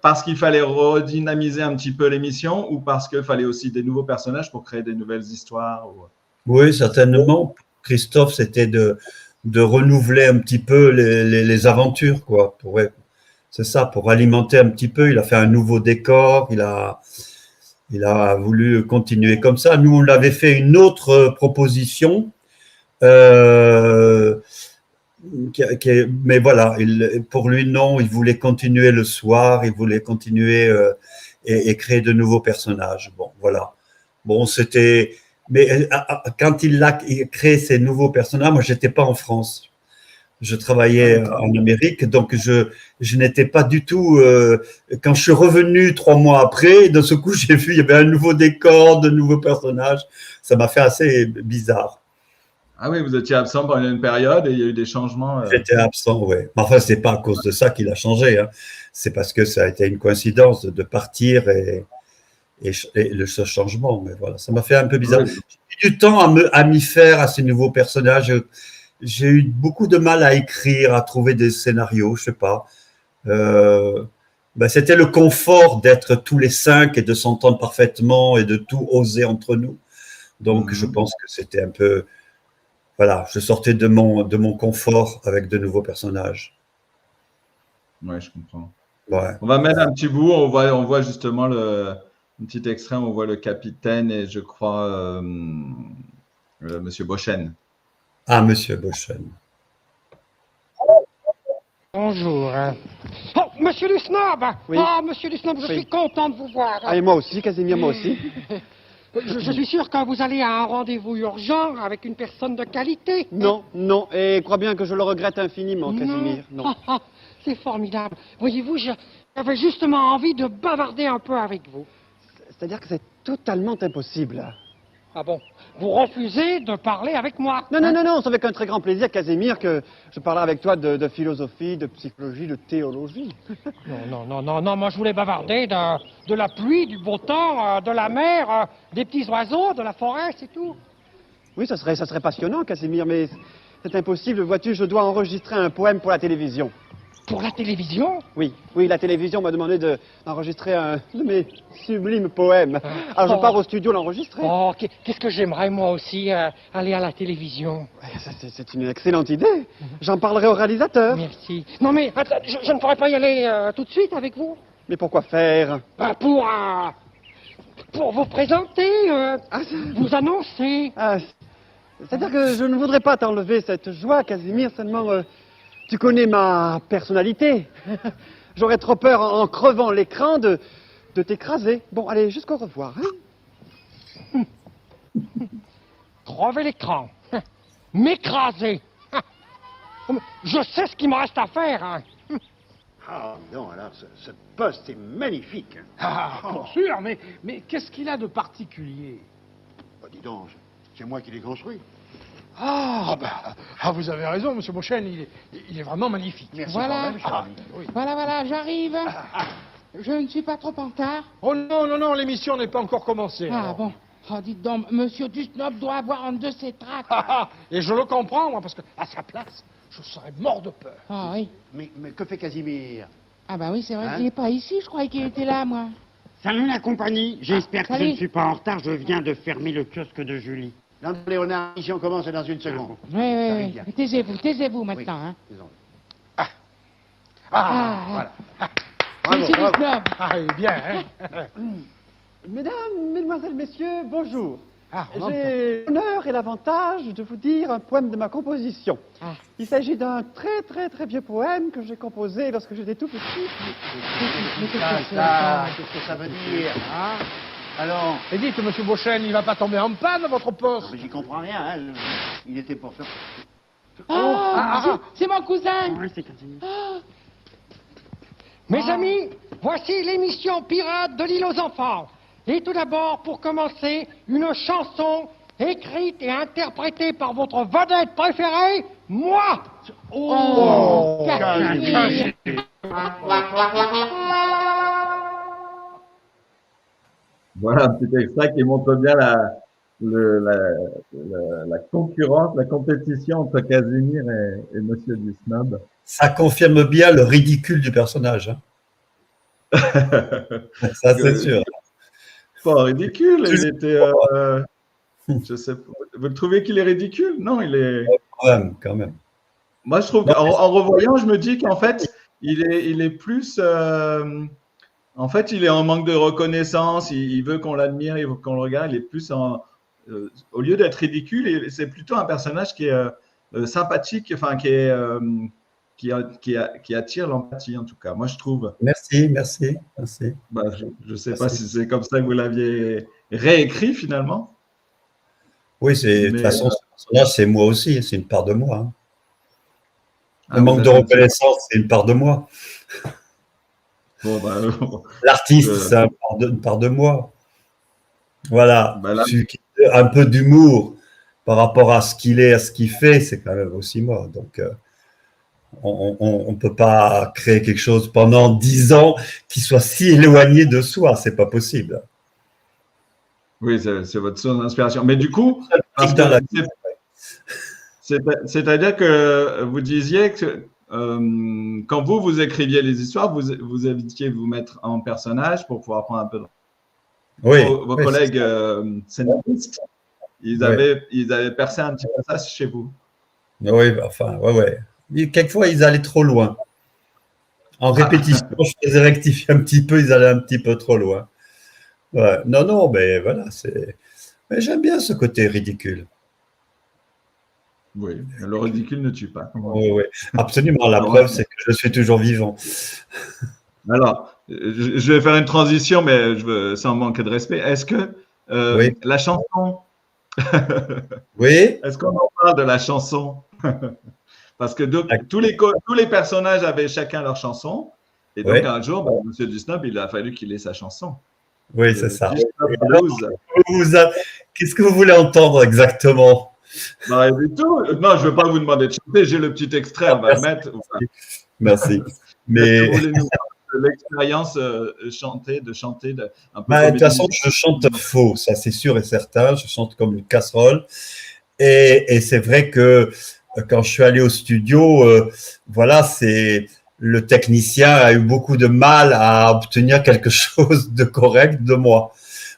parce qu'il fallait redynamiser un petit peu l'émission ou parce qu'il fallait aussi des nouveaux personnages pour créer des nouvelles histoires Oui, certainement. Christophe, c'était de renouveler un petit peu les aventures, quoi. C'est ça, pour alimenter un petit peu. Il a fait un nouveau décor, il a voulu continuer comme ça. Nous, on l'avait fait une autre proposition. Mais voilà, pour lui, non, il voulait continuer le soir, il voulait continuer et créer de nouveaux personnages. Bon, voilà. Bon, c'était… Mais quand il a créé ces nouveaux personnages, moi, j'étais pas en France. Je travaillais en Amérique, donc je n'étais pas du tout… quand je suis revenu 3 mois après, d'un seul coup, j'ai vu, il y avait un nouveau décor, de nouveaux personnages. Ça m'a fait assez bizarre. Ah oui, vous étiez absent pendant une période et il y a eu des changements. J'étais absent, oui. Enfin, c'est pas à cause de ça qu'il a changé. Hein. C'est parce que ça a été une coïncidence de partir et ce changement. Mais voilà, ça m'a fait un peu bizarre. Oui. J'ai eu du temps à m'y faire à ces nouveaux personnages. J'ai eu beaucoup de mal à écrire, à trouver des scénarios, je sais pas. C'était le confort d'être tous les 5 et de s'entendre parfaitement et de tout oser entre nous. Donc, je pense que c'était un peu… Voilà, je sortais de mon confort avec de nouveaux personnages. Oui, je comprends. Ouais. On va mettre un petit bout, on voit justement un petit extrait, on voit le capitaine et je crois Monsieur Beauchesne. Ah, Monsieur Beauchesne. Bonjour. Oh, monsieur du Snob! Oui. Oh, monsieur du Snob, je Oui. suis content de vous voir. Ah, et moi aussi, Casimir, moi aussi. Je suis sûr que vous allez à un rendez-vous urgent avec une personne de qualité. Non, non, et crois bien que je le regrette infiniment, Casimir. Non. Ah, ah, c'est formidable. Voyez-vous, j'avais justement envie de bavarder un peu avec vous. C'est-à-dire que c'est totalement impossible. Ah bon? Vous refusez de parler avec moi? Non, non, non, non, c'est avec un très grand plaisir, Casimir, que je parlerai avec toi de philosophie, de psychologie, de théologie. Non, moi je voulais bavarder de la pluie, du beau temps, de la mer, des petits oiseaux, de la forêt, c'est tout. Oui, ça serait passionnant, Casimir, mais c'est impossible. Vois-tu, je dois enregistrer un poème pour la télévision. Pour la télévision? Oui, la télévision m'a demandé d'enregistrer un de mes sublimes poèmes. Alors je pars au studio l'enregistrer. Oh, qu'est-ce que j'aimerais moi aussi aller à la télévision. Ouais, ça, c'est une excellente idée. J'en parlerai au réalisateur. Merci. Non mais, attends, je ne pourrais pas y aller tout de suite avec vous? Mais pourquoi faire? Pour vous présenter, vous annoncer. Ah, c'est-à-dire que je ne voudrais pas t'enlever cette joie, Casimir, seulement tu connais ma personnalité. J'aurais trop peur en crevant l'écran de t'écraser. Bon, allez, jusqu'au revoir. Hein. Crever l'écran. M'écraser. Je sais ce qu'il me reste à faire. Hein. Ah non, alors ce poste est magnifique. Ah, pour sûr, mais qu'est-ce qu'il a de particulier? Bah, dis donc, c'est moi qui l'ai construit. Vous avez raison, monsieur Beauchesne, il est vraiment magnifique. Merci Voilà. quand même, cher ami. Oui. Voilà, j'arrive. Je ne suis pas trop en retard. Oh non, l'émission n'est pas encore commencée. Ah alors. bon. Oh, dites donc, monsieur Dusnob doit avoir un de ses tracts. Et je le comprends, moi, parce que à sa place, je serais mort de peur. Ah oui. Mais que fait Casimir? Ah bah oui, c'est vrai Hein? qu'il n'est pas ici, je croyais qu'il était là, moi. Salut la compagnie, j'espère que je salut. ne suis pas en retard, je viens de fermer le kiosque de Julie. Non, Léonard, l'émission commence dans une seconde. Oui. Taisez-vous maintenant, hein. Disons. Voilà. Monsieur bravo. Dusnob. Ah, eh bien, hein. Mesdames, mesdemoiselles, messieurs, bonjour. On J'ai l'honneur et l'avantage de vous dire un poème de ma composition. Ah. Il s'agit d'un très très très vieux poème que j'ai composé lorsque j'étais tout petit. Qu'est-ce que ça veut dire, hein? Alors, Et dites, monsieur Beauchesne, il va pas tomber en panne, votre poste? j'y comprends rien, hein. Il était pour faire... C'est mon cousin. Oui, c'est Casimir. Mes amis, voici l'émission pirate de l'île aux enfants. Et tout d'abord, pour commencer, une chanson écrite et interprétée par votre vedette préférée, moi. Casimir. Voilà un petit extrait qui montre bien la concurrence, la compétition entre Casimir et Monsieur Dusnob. Ça confirme bien le ridicule du personnage. Hein. Ça, c'est sûr. Pas ridicule, il était... je sais pas. Vous trouvez qu'il est ridicule? Non, il est... Quand même. Moi, je trouve qu'en revoyant, je me dis qu'en fait, il est plus... en fait, il est en manque de reconnaissance, il veut qu'on l'admire, il veut qu'on le regarde, il est plus en... au lieu d'être ridicule, c'est plutôt un personnage qui est sympathique, enfin, qui attire l'empathie, en tout cas. Moi, je trouve. Merci. Bah, je ne sais pas si c'est comme ça que vous l'aviez réécrit, finalement. Oui, de toute façon, ce personnage, c'est moi aussi, c'est une part de moi. Hein. Le manque de reconnaissance, c'est une part de moi. Bon, l'artiste, c'est une part de moi. Voilà. Là, un peu d'humour par rapport à ce qu'il est, à ce qu'il fait, c'est quand même aussi moi. Donc, on ne peut pas créer quelque chose pendant 10 ans qui soit si éloigné de soi. C'est pas possible. Oui, c'est votre source d'inspiration. Mais du coup, c'est-à-dire que vous disiez que quand vous écriviez les histoires, vous évitiez de vous mettre en personnage pour pouvoir prendre un peu de... Oui. Vos collègues scénaristes, ils avaient percé un petit peu ça chez vous. Oui, enfin, ouais. Quelquefois, ils allaient trop loin. En répétition, je faisais rectifier un petit peu, ils allaient un petit peu trop loin. Ouais. Non, mais voilà, mais j'aime bien ce côté ridicule. Oui, le ridicule ne tue pas. Oui, oui, absolument. La preuve, c'est que je suis toujours vivant. Alors, je vais faire une transition, mais sans manquer de respect. Est-ce que Oui. la chanson… Oui. Est-ce qu'on en parle de la chanson? Parce que tous les personnages avaient chacun leur chanson. Et donc, Oui. un jour, Monsieur Dusnob, il a fallu qu'il ait sa chanson. Oui, c'est ça. Blues. Qu'est-ce que vous voulez entendre exactement? Non, du tout. Non, je ne veux pas vous demander de chanter. J'ai le petit extrait, on va le mettre. Merci. Mais… Vous voulez nous parler de l'expérience de chanter un peu De toute façon, je chante faux, ça c'est sûr et certain. Je chante comme une casserole. Et c'est vrai que quand je suis allé au studio, voilà, le technicien a eu beaucoup de mal à obtenir quelque chose de correct de moi.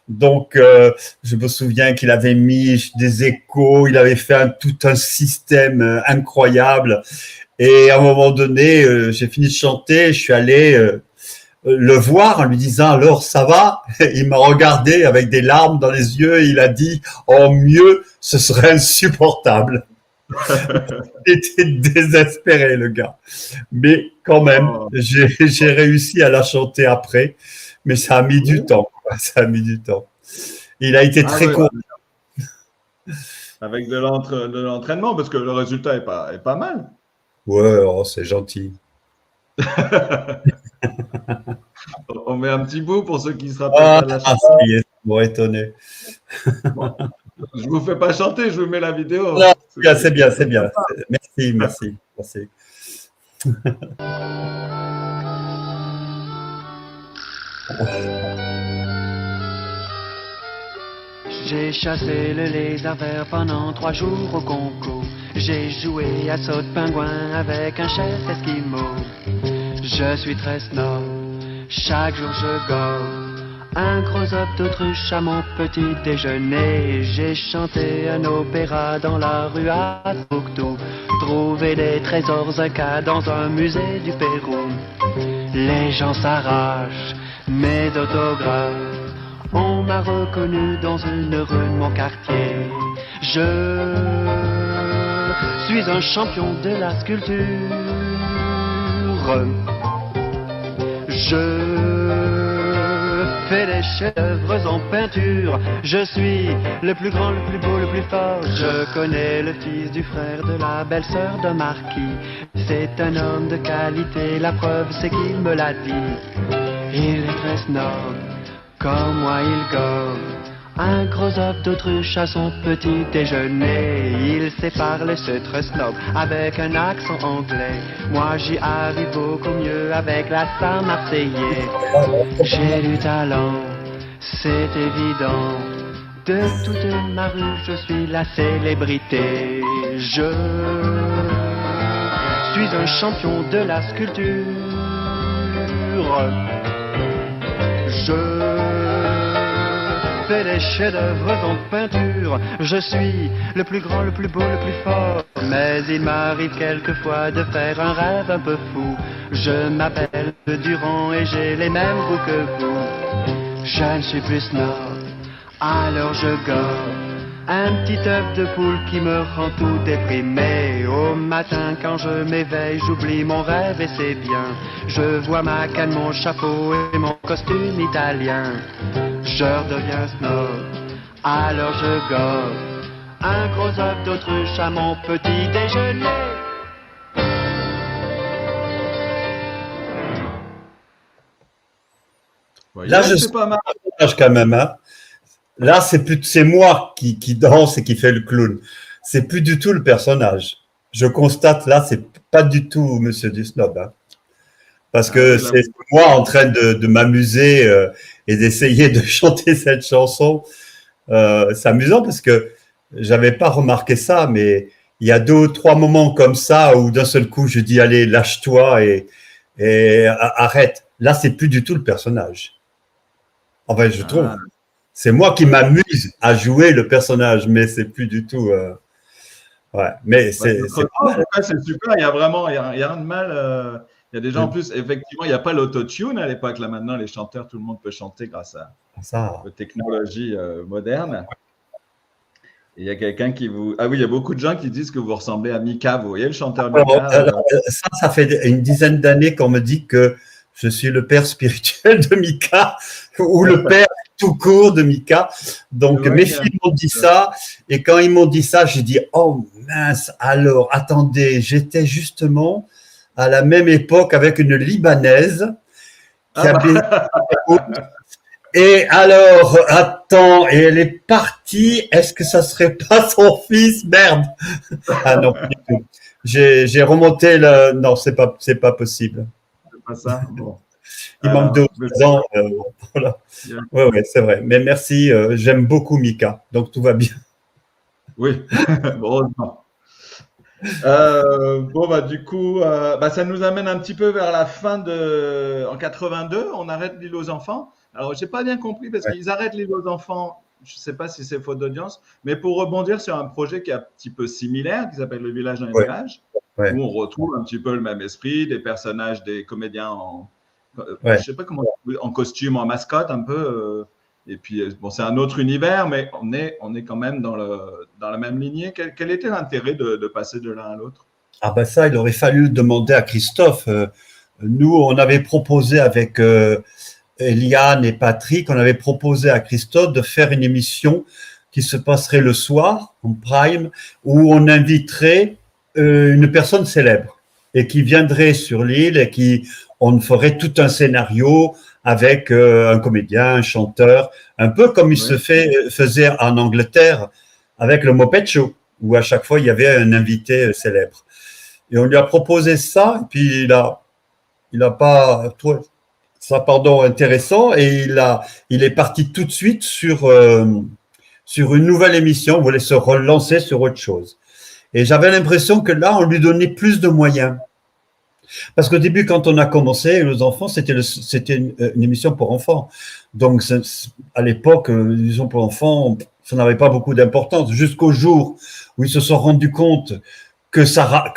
Donc, je me souviens qu'il avait mis des échos, il avait fait tout un système incroyable. Et à un moment donné, j'ai fini de chanter, je suis allé le voir en lui disant « Alors, ça va ?» Il m'a regardé avec des larmes dans les yeux et il a dit « Oh, mieux, ce serait insupportable. » Il était désespéré, le gars. Mais quand même, j'ai réussi à la chanter après, mais ça a mis du temps. Ça a mis du temps. Il a été très content. Avec de l'entraînement, parce que le résultat est pas mal. Ouais, oh, c'est gentil. On met un petit bout pour ceux qui se rappellent pas de la chanson. Ça y est, vous m'étonner. Bon, je vous fais pas chanter, je vous mets la vidéo. Non, c'est bien, c'est bien. Merci. J'ai chassé le lézard vert pendant 3 jours au Congo. J'ai joué à saut de pingouin avec un chef esquimau. Je suis très snob, chaque jour je gore un gros œuf d'autruche à mon petit déjeuner. J'ai chanté un opéra dans la rue à Tombouctou, trouvé des trésors incas dans un musée du Pérou. Les gens s'arrachent mes autographes. On m'a reconnu dans une rue de mon quartier. Je suis un champion de la sculpture. Je fais des chefs-d'œuvre en peinture. Je suis le plus grand, le plus beau, le plus fort. Je connais le fils du frère de la belle-sœur d'un marquis. C'est un homme de qualité, la preuve c'est qu'il me l'a dit. Il est très snob, comme moi il gobe un gros œuf d'autruche à son petit déjeuner. Il sait parler, c'est très snob, avec un accent anglais. Moi j'y arrive beaucoup mieux avec l'accent marseillais. J'ai du talent, c'est évident. De toute ma rue, je suis la célébrité. Je suis un champion de la sculpture. Je fais des chefs-d'œuvre en peinture. Je suis le plus grand, le plus beau, le plus fort. Mais il m'arrive quelquefois de faire un rêve un peu fou. Je m'appelle Durand et j'ai les mêmes goûts que vous. Je ne suis plus snob, alors je gore un petit œuf de poule qui me rend tout déprimé. Au matin quand je m'éveille, j'oublie mon rêve et c'est bien. Je vois ma canne, mon chapeau et mon costume italien. Je redeviens snob, alors je gore un gros œuf d'autruche à mon petit déjeuner. Là, je suis pas mal quand même. Hein. Là, c'est moi qui danse et qui fait le clown. C'est plus du tout le personnage. Je constate là, c'est pas du tout Monsieur Dusnob. Hein. Parce que c'est moi en train de m'amuser et d'essayer de chanter cette chanson. C'est amusant parce que j'avais pas remarqué ça, mais il y a 2 ou 3 moments comme ça où d'un seul coup je dis allez lâche-toi et arrête. Là, c'est plus du tout le personnage. Enfin, je trouve. C'est moi qui m'amuse à jouer le personnage, mais c'est plus du tout. Ouais, mais c'est super. Il y a vraiment, il y a rien de mal. Il y a des gens en plus, effectivement, il n'y a pas l'autotune à l'époque. Là, maintenant, les chanteurs, tout le monde peut chanter grâce à aux technologies modernes. Il y a quelqu'un qui vous… Ah oui, il y a beaucoup de gens qui disent que vous ressemblez à Mika. Vous voyez le chanteur Alors, Mika ça fait une dizaine d'années qu'on me dit que je suis le père spirituel de Mika ou le père tout court de Mika. Donc, mes filles m'ont dit ça. Et quand ils m'ont dit ça, j'ai dit, oh mince, alors, attendez, j'étais justement à la même époque avec une Libanaise qui avait… Et alors, attends, et elle est partie, est-ce que ça serait pas son fils? Merde! Ah non, pas du tout. J'ai remonté le… Non, c'est pas possible. C'est pas ça? Bon. Il manque 2 ans. Voilà. Ouais, c'est vrai. Mais merci, j'aime beaucoup Mika, donc tout va bien. Oui, heureusement. Bon, bah, du coup, ça nous amène un petit peu vers la fin de… En 82, on arrête l'île aux enfants. Alors, j'ai pas bien compris parce qu'ils arrêtent l'île aux enfants. Je sais pas si c'est faute d'audience, mais pour rebondir sur un projet qui est un petit peu similaire, qui s'appelle Le Village dans les nuages, où on retrouve un petit peu le même esprit, des personnages, des comédiens je sais pas comment, en costume, en mascotte un peu. Et puis, bon, c'est un autre univers, mais on est quand même dans la même lignée. Quel était l'intérêt de passer de l'un à l'autre? Ah ben ça, il aurait fallu le demander à Christophe. Nous, on avait proposé avec Eliane et Patrick, on avait proposé à Christophe de faire une émission qui se passerait le soir, en prime, où on inviterait une personne célèbre et qui viendrait sur l'île et on ferait tout un scénario avec un comédien, un chanteur, un peu comme il se faisait en Angleterre avec le Muppet Show, où à chaque fois il y avait un invité célèbre. Et on lui a proposé ça, et puis il a pas trouvé ça, intéressant, et il est parti tout de suite sur une nouvelle émission, il voulait se relancer sur autre chose. Et j'avais l'impression que là, on lui donnait plus de moyens. Parce qu'au début, quand on a commencé, les enfants, c'était une émission pour enfants. Donc, à l'époque, l'émission pour enfants, ça n'avait pas beaucoup d'importance. Jusqu'au jour où ils se sont rendus compte que ça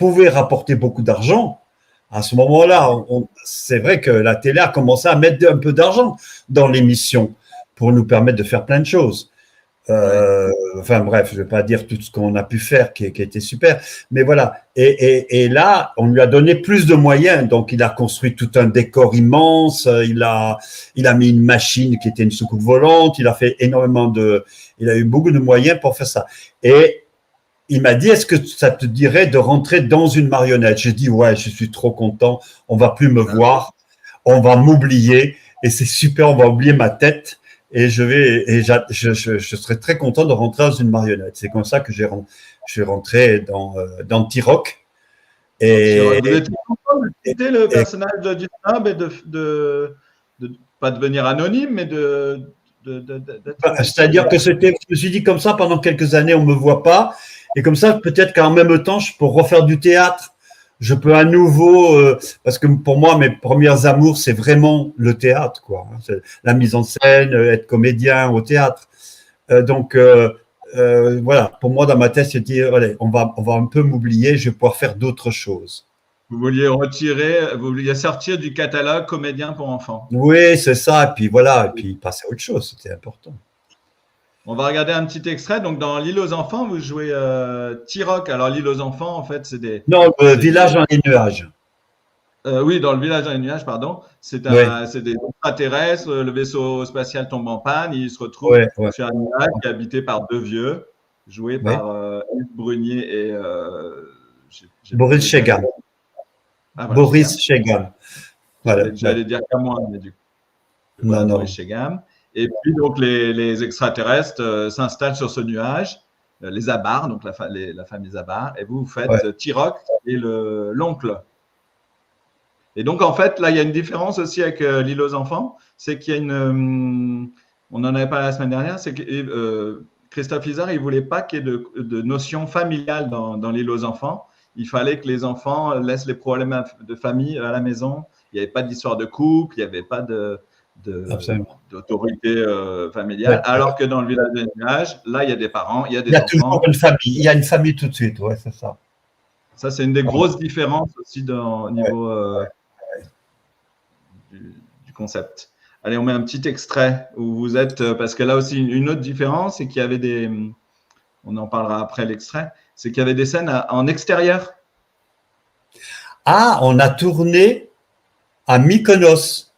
pouvait rapporter beaucoup d'argent. À ce moment-là, c'est vrai que la télé a commencé à mettre un peu d'argent dans l'émission pour nous permettre de faire plein de choses. Enfin bref, je ne vais pas dire tout ce qu'on a pu faire qui était super, mais voilà. Et là, on lui a donné plus de moyens, donc il a construit tout un décor immense, il a mis une machine qui était une soucoupe volante, il a eu beaucoup de moyens pour faire ça. Et il m'a dit, est-ce que ça te dirait de rentrer dans une marionnette? J'ai dit, ouais, je suis trop content, on va plus me voir, on va m'oublier, et c'est super, on va oublier ma tête. Et je serais très content de rentrer dans une marionnette. C'est comme ça que je suis rentré dans T-Rock. Et vous étiez content de quitter le personnage de Snob et de pas devenir anonyme, mais c'est-à-dire que je me suis dit comme ça, pendant quelques années, on ne me voit pas. Et comme ça, peut-être qu'en même temps, je peux refaire du théâtre. Je peux à nouveau, parce que pour moi, mes premières amours, c'est vraiment le théâtre, quoi. C'est la mise en scène, être comédien au théâtre. Donc, voilà, pour moi, dans ma tête, c'est dire, allez, on va un peu m'oublier, je vais pouvoir faire d'autres choses. Vous vouliez sortir du catalogue comédien pour enfants. Oui, c'est ça. Et puis voilà, et puis passer à autre chose, c'était important. On va regarder un petit extrait. Donc, dans L'île aux enfants, vous jouez T-Rock. Alors, L'île aux enfants, en fait, c'est des… Non, le village dans les nuages. Oui, dans le village dans les nuages, pardon. C'est des extraterrestres. Le vaisseau spatial tombe en panne. Il se retrouve sur un nuage qui est habité par 2 vieux, joués par Yves Brunier et… Boris Chegan. Ah, voilà, Boris Chegan. Voilà. J'allais dire Camoin, mais du coup. Non. Boris Chegan. Et puis, donc, les extraterrestres s'installent sur ce nuage, les Abar, donc la famille Abar, et vous faites T-Rock et l'oncle. Et donc, en fait, là, il y a une différence aussi avec L'île aux enfants, c'est qu'il y a on en avait parlé la semaine dernière, c'est que Christophe Izard, il ne voulait pas qu'il y ait de notion familiale dans L'île aux enfants. Il fallait que les enfants laissent les problèmes de famille à la maison. Il n'y avait pas d'histoire de couple, il n'y avait pas d'autorité familiale, alors que dans le village des nuages, là, il y a des parents, il y a des enfants. Il y a toujours une famille, il y a une famille tout de suite, ouais, c'est ça. Ça, c'est une des grosses différences aussi au niveau du concept. Allez, on met un petit extrait où vous êtes, parce que là aussi, une autre différence, c'est qu'il y avait des, on en parlera après l'extrait, c'est qu'il y avait des scènes en extérieur. Ah, on a tourné à Mykonos.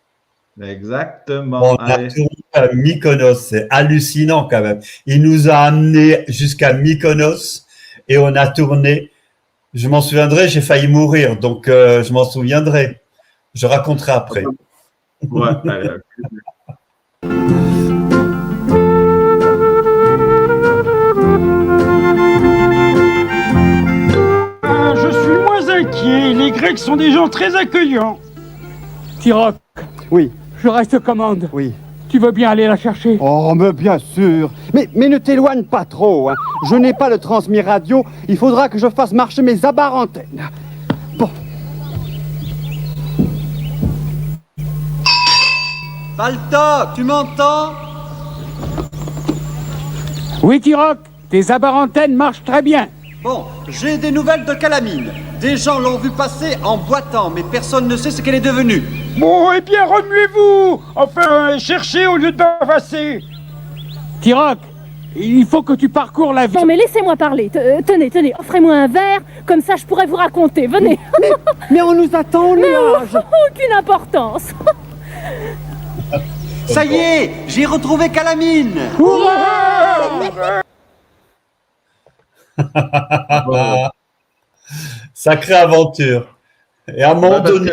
Exactement. On a tourné à Mykonos, c'est hallucinant quand même. Il nous a amenés jusqu'à Mykonos et on a tourné. Je m'en souviendrai, j'ai failli mourir, donc je m'en souviendrai. Je raconterai après. Ouais, allez, Je suis moins inquiet. Les Grecs sont des gens très accueillants. Tiroc. Oui. Je reste commande. Oui. Tu veux bien aller la chercher? Oh, mais bien sûr. Mais ne t'éloigne pas trop. Hein. Je n'ai pas le transmis radio. Il faudra que je fasse marcher mes abarantennes. Bon. Paltoc, tu m'entends? Oui, Tiroc. Tes abarantennes marchent très bien. Bon, j'ai des nouvelles de Calamine. Des gens l'ont vue passer en boitant, mais personne ne sait ce qu'elle est devenue. Bon, eh bien, remuez-vous. Enfin, cherchez au lieu de bavasser. Tiroc, il faut que tu parcours la ville. Non, mais laissez-moi parler. Tenez, offrez-moi un verre, comme ça je pourrais vous raconter. Venez. Mais on nous attend, Mais nuage. aucune importance. Ça y est, j'ai retrouvé Calamine. Sacrée aventure. Et à un moment donné,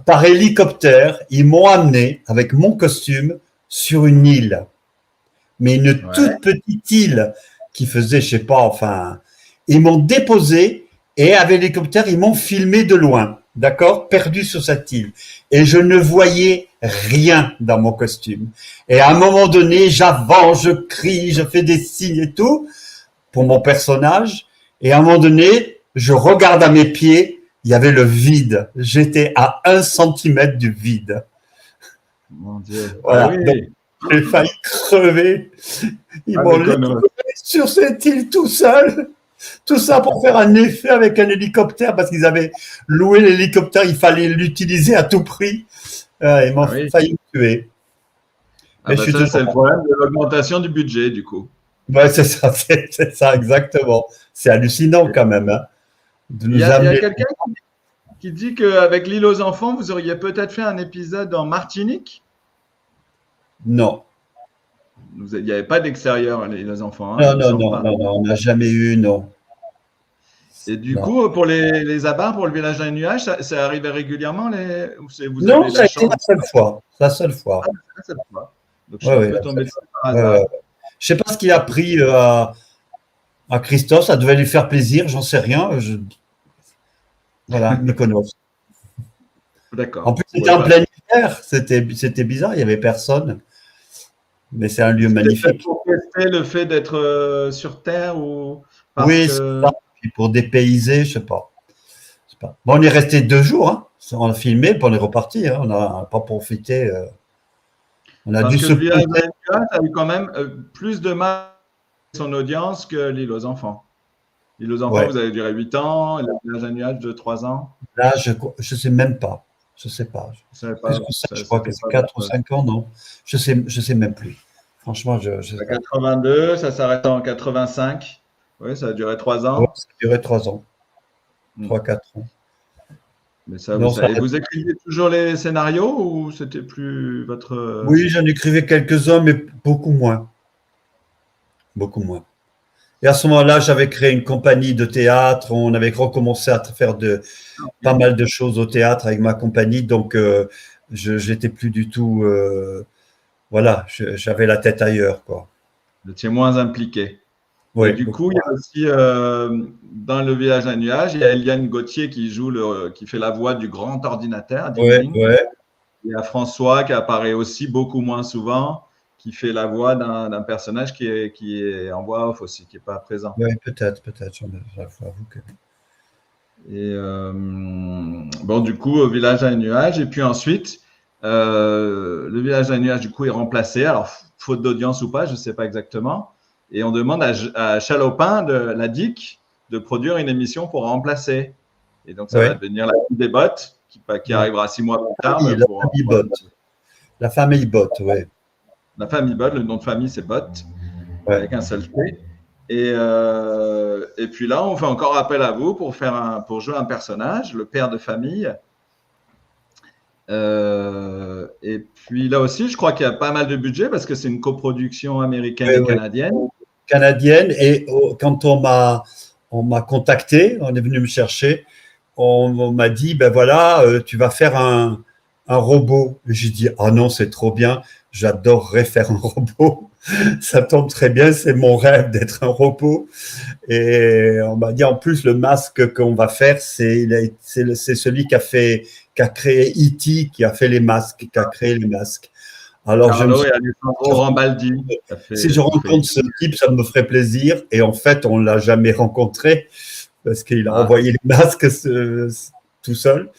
par hélicoptère, ils m'ont amené avec mon costume sur une île. Mais une toute petite île qui faisait, je sais pas, enfin, ils m'ont déposé et avec l'hélicoptère, ils m'ont filmé de loin, d'accord, perdu sur cette île. Et je ne voyais rien dans mon costume. Et à un moment donné, j'avance, je crie, je fais des signes et tout pour mon personnage. Et à un moment donné, je regarde à mes pieds, il y avait le vide. J'étais à 1 centimètre du vide. Mon Dieu. Voilà. Ah oui. Donc, j'ai failli crever. Ils m'ont laissé sur cette île tout seul. Tout ça pour faire un effet avec un hélicoptère parce qu'ils avaient loué l'hélicoptère. Il fallait l'utiliser à tout prix. Ils m'ont failli me tuer. Mais ça, c'est le problème de l'augmentation du budget, du coup. Ouais, c'est ça, exactement. C'est hallucinant quand même. Hein, il y a quelqu'un qui dit qu'avec l'île aux enfants, vous auriez peut-être fait un épisode en Martinique. Non. Il n'y avait pas d'extérieur, les enfants. Hein, non, on n'a jamais eu, non. Et du coup, pour les abats, pour le village d'un nuage, ça arrivait régulièrement non, ça a été la seule fois. La seule fois. Ah, la seule fois. Donc, je suis un peu tombé dessus par hasard. Je ne sais pas ce qu'il a pris à Christophe, ça devait lui faire plaisir, j'en sais rien. Voilà, Mykonos. D'accord. En plus, c'était en plein hiver, c'était bizarre, il n'y avait personne. Mais c'est un lieu magnifique. Pour tester le fait d'être sur Terre ou oui, c'est ça. Puis pour dépayser, je ne sais pas. Bon, on est resté 2 jours, hein. On a filmé, puis on est reparti. Hein. On n'a pas profité. On a dû se le village a eu quand même plus de mal son audience que l'île aux enfants. L'île aux enfants, vous avez duré 8 ans, le village à nuages de 3 ans. Là, je ne sais même pas. Je ne sais pas. Je crois que c'est 4 ou 5 ans, non. Je sais même plus. Franchement, je 82, ça s'arrête en 85. Oui, ça a duré 3 ans. Ouais, ça a duré 3 ans. 3-4 ans. Mais ça, vous écriviez toujours les scénarios ou c'était plus votre… Oui, j'en écrivais quelques-uns, mais beaucoup moins. Beaucoup moins. Et à ce moment-là, j'avais créé une compagnie de théâtre. On avait recommencé à faire pas mal de choses au théâtre avec ma compagnie. Donc, je n'étais plus du tout… voilà, j'avais la tête ailleurs, quoi. Vous étiez moins impliqué. Oui. Et du coup, il y a aussi, dans le village à nuages, il y a Eliane Gauthier qui fait la voix du grand ordinateur. Ouais. Il y a François qui apparaît aussi beaucoup moins souvent, qui fait la voix d'un personnage qui est en voix off aussi, qui n'est pas présent. Oui, peut-être. J'avoue que… Et bon, du coup, au village à nuages. Et puis ensuite, le village à nuages, du coup, est remplacé. Alors, faute d'audience ou pas, je ne sais pas exactement. Et on demande à Chalopin de la DIC de produire une émission pour remplacer. Et donc, ça va devenir la vie des bottes, qui arrivera 6 mois plus tard. La famille Bott, oui. La famille Bott, le nom de famille, c'est Bott, avec un seul T. Et puis là, on fait encore appel à vous pour jouer un personnage, le père de famille. Et puis là aussi, je crois qu'il y a pas mal de budget parce que c'est une coproduction américaine et canadienne. Canadienne. Et quand on m'a contacté, on est venu me chercher, on m'a dit, ben voilà, tu vas faire un robot. J'ai dit, ah non, c'est trop bien, j'adorerais faire un robot. Ça tombe très bien, c'est mon rêve d'être un robot. Et on m'a dit, en plus, le masque qu'on va faire, c'est celui qui a créé E.T., qui a fait les masques, qui a créé les masques. Alors, Carlo et Alessandro Rambaldi. Si je rencontre ce type, ça me ferait plaisir. Et en fait, on ne l'a jamais rencontré parce qu'il a envoyé les masques tout seul.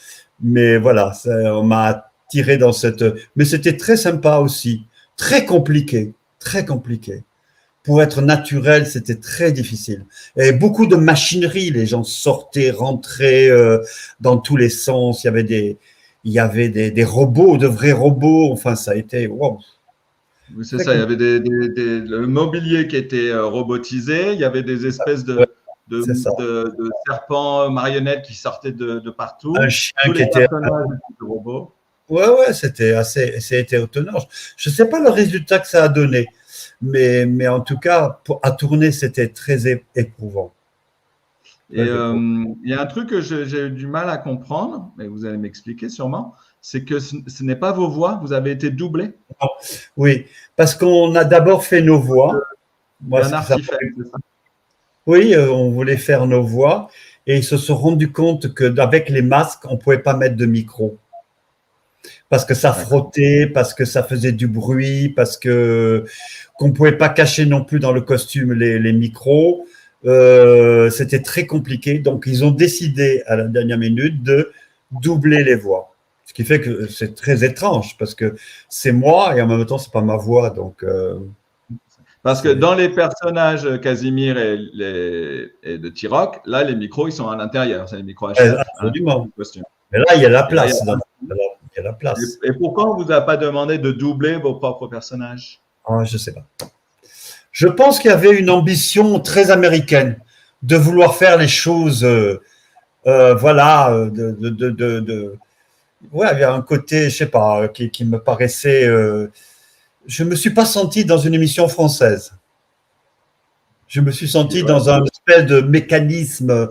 Mais voilà, on m'a tiré dans cette… Mais c'était très sympa aussi, très compliqué. Très compliqué. Pour être naturel, c'était très difficile. Et beaucoup de machinerie, les gens sortaient, rentraient dans tous les sens. Il y avait des robots, de vrais robots. Enfin, ça a été… Wow. Oui, c'est ça. Il y avait le mobilier qui était robotisé. Il y avait des espèces de serpents marionnettes qui sortaient de partout. Un chien tous qui les était… personnages de robots. Ouais, c'était étonnant. Je ne sais pas le résultat que ça a donné, mais en tout cas, à tourner, c'était très éprouvant. Et il y a un truc que j'ai eu du mal à comprendre, mais vous allez m'expliquer sûrement, c'est que ce n'est pas vos voix, vous avez été doublés. Oui, parce qu'on a d'abord fait nos voix. Oui, on voulait faire nos voix et ils se sont rendus compte qu'avec les masques, on ne pouvait pas mettre de micro. Parce que ça frottait, parce que ça faisait du bruit, parce qu'on ne pouvait pas cacher non plus dans le costume les micros. C'était très compliqué. Donc, ils ont décidé à la dernière minute de doubler les voix. Ce qui fait que c'est très étrange parce que c'est moi et en même temps, ce n'est pas ma voix. Donc, parce que dans les personnages Casimir et de T-Rock, là, les micros, ils sont à l'intérieur. C'est les micros HF. Absolument. Mais là, il y a la place. Il y a la place. Et pourquoi on ne vous a pas demandé de doubler vos propres personnages? Je ne sais pas. Je pense qu'il y avait une ambition très américaine de vouloir faire les choses, voilà, ouais, il y a un côté, je ne sais pas, qui me paraissait… je ne me suis pas senti dans une émission française. Je me suis senti dans un espèce de mécanisme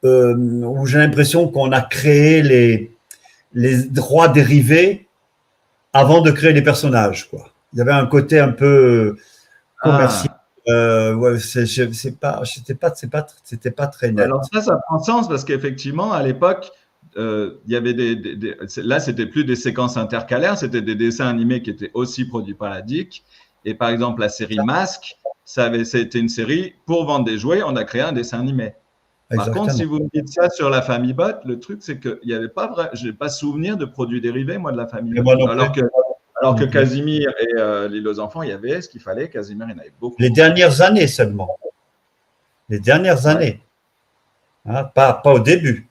où j'ai l'impression qu'on a créé les droits dérivés avant de créer les personnages, quoi. Il y avait un côté un peu commercial. Ouais, c'était pas très net. Alors ça prend sens parce qu'effectivement, à l'époque, il y avait là, c'était plus des séquences intercalaires, c'était des dessins animés qui étaient aussi produits par la DIC. Et par exemple, la série Masque, c'était une série pour vendre des jouets, on a créé un dessin animé. Par contre, si vous me dites ça sur la famille Bott, le truc, c'est qu'il n'y avait pas je n'ai pas souvenir de produits dérivés, moi, de la famille Bott. Alors que Casimir et L'île aux enfants, il y avait ce qu'il fallait. Casimir, il y en avait beaucoup. Les dernières années seulement. Les dernières années. Hein, pas au début.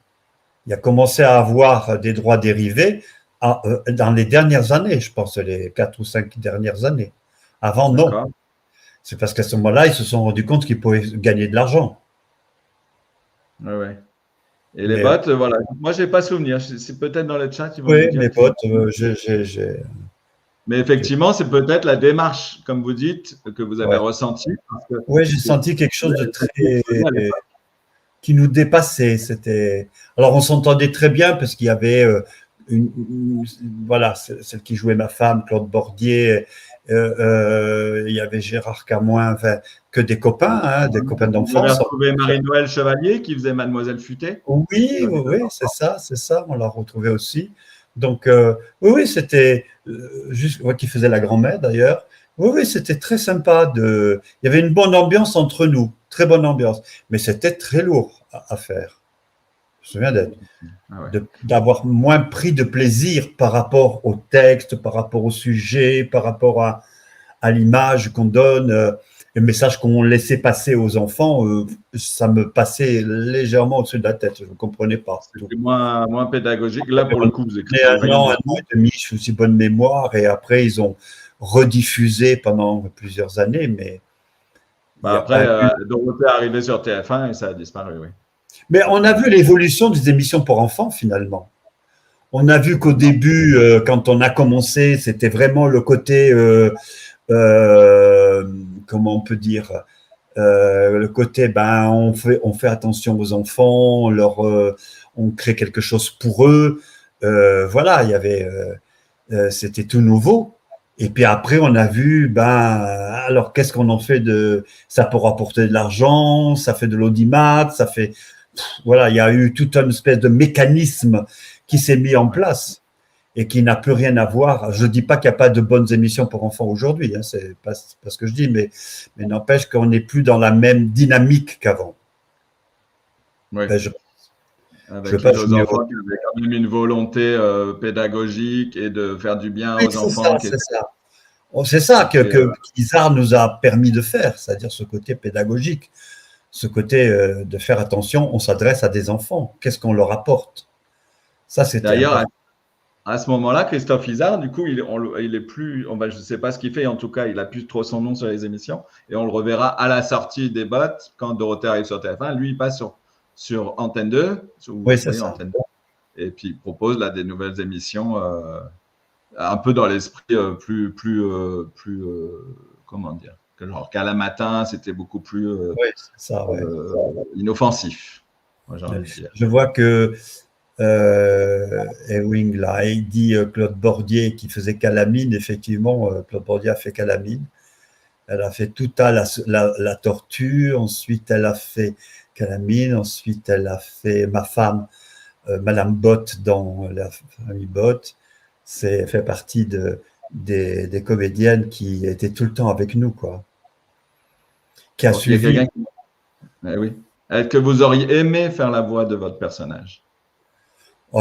Il a commencé à avoir des droits dérivés dans les dernières années, je pense, les 4 ou 5 dernières années. Avant, non. C'est parce qu'à ce moment-là, ils se sont rendus compte qu'ils pouvaient gagner de l'argent. Ouais. Et les Bott, voilà. Moi, je n'ai pas souvenir. C'est peut-être dans le chat. Oui, les Bott, Mais effectivement, c'est peut-être la démarche, comme vous dites, que vous avez ressentie. Oui, j'ai senti quelque chose de très… qui nous dépassait. Alors, on s'entendait très bien parce qu'il y avait voilà, celle qui jouait ma femme, Claude Bordier, il y avait Gérard Camoin, enfin, que des copains, des copains d'enfance. On a retrouvé Marie-Noël Chevalier qui faisait Mademoiselle Futé. Oui, c'est ça, on l'a retrouvé aussi. Donc, oui, c'était juste moi qui faisais la grand-mère d'ailleurs. Oui, c'était très sympa. Il y avait une bonne ambiance entre nous, très bonne ambiance, mais c'était très lourd à faire. Je me souviens d'avoir moins pris de plaisir par rapport au texte, par rapport au sujet, par rapport à l'image qu'on donne. le message qu'on laissait passer aux enfants, ça me passait légèrement au-dessus de la tête. Je ne comprenais pas. C'était moins pédagogique. Là, pour le coup, vous écrivez. Un an et demi, je suis aussi bonne mémoire. Et après, ils ont rediffusé pendant plusieurs années. Mais après, Dorothée est arrivée sur TF1 et ça a disparu, oui. Mais on a vu l'évolution des émissions pour enfants, finalement. On a vu qu'au début, quand on a commencé, c'était vraiment le côté, comment on peut dire, le côté, on fait attention aux enfants, on crée quelque chose pour eux. Voilà, il y avait, c'était tout nouveau. Et puis après, on a vu, alors qu'est-ce qu'on en fait ça peut rapporter de l'argent, ça fait de l'audimat, ça fait, voilà, il y a eu toute une espèce de mécanisme qui s'est mis en place et qui n'a plus rien à voir. Je ne dis pas qu'il n'y a pas de bonnes émissions pour enfants aujourd'hui, hein, c'est pas ce que je dis, mais n'empêche qu'on n'est plus dans la même dynamique qu'avant. Oui. Avec nos enfants qui avaient quand même une volonté pédagogique et de faire du bien aux enfants. C'est ça que Isard nous a permis de faire, c'est-à-dire ce côté pédagogique, ce côté de faire attention, on s'adresse à des enfants, qu'est-ce qu'on leur apporte. Ça, c'est d'ailleurs, à ce moment-là, Christophe Isard, du coup, il est plus, je ne sais pas ce qu'il fait, en tout cas, il n'a plus trop son nom sur les émissions, et on le reverra à la sortie des bottes, quand Dorothée arrive sur TF1, lui, il passe sur Antenne 2, oui, c'est ça. Antenne 2, et puis il propose là, des nouvelles émissions, un peu dans l'esprit plus comment dire, genre qu'à la matin, c'était beaucoup plus inoffensif. Moi, j'ai envie de dire. Je vois que Ewing, là, il dit Claude Bordier qui faisait Calamine. Effectivement, Claude Bordier a fait Calamine. Elle a fait toute la tortue. Ensuite, elle a fait Calamine. Ensuite, elle a fait Ma femme, Madame Bott dans La famille Bott. C'est fait partie des comédiennes qui étaient tout le temps avec nous, quoi. Qui a suivi. Oui. Est-ce que vous auriez aimé faire la voix de votre personnage?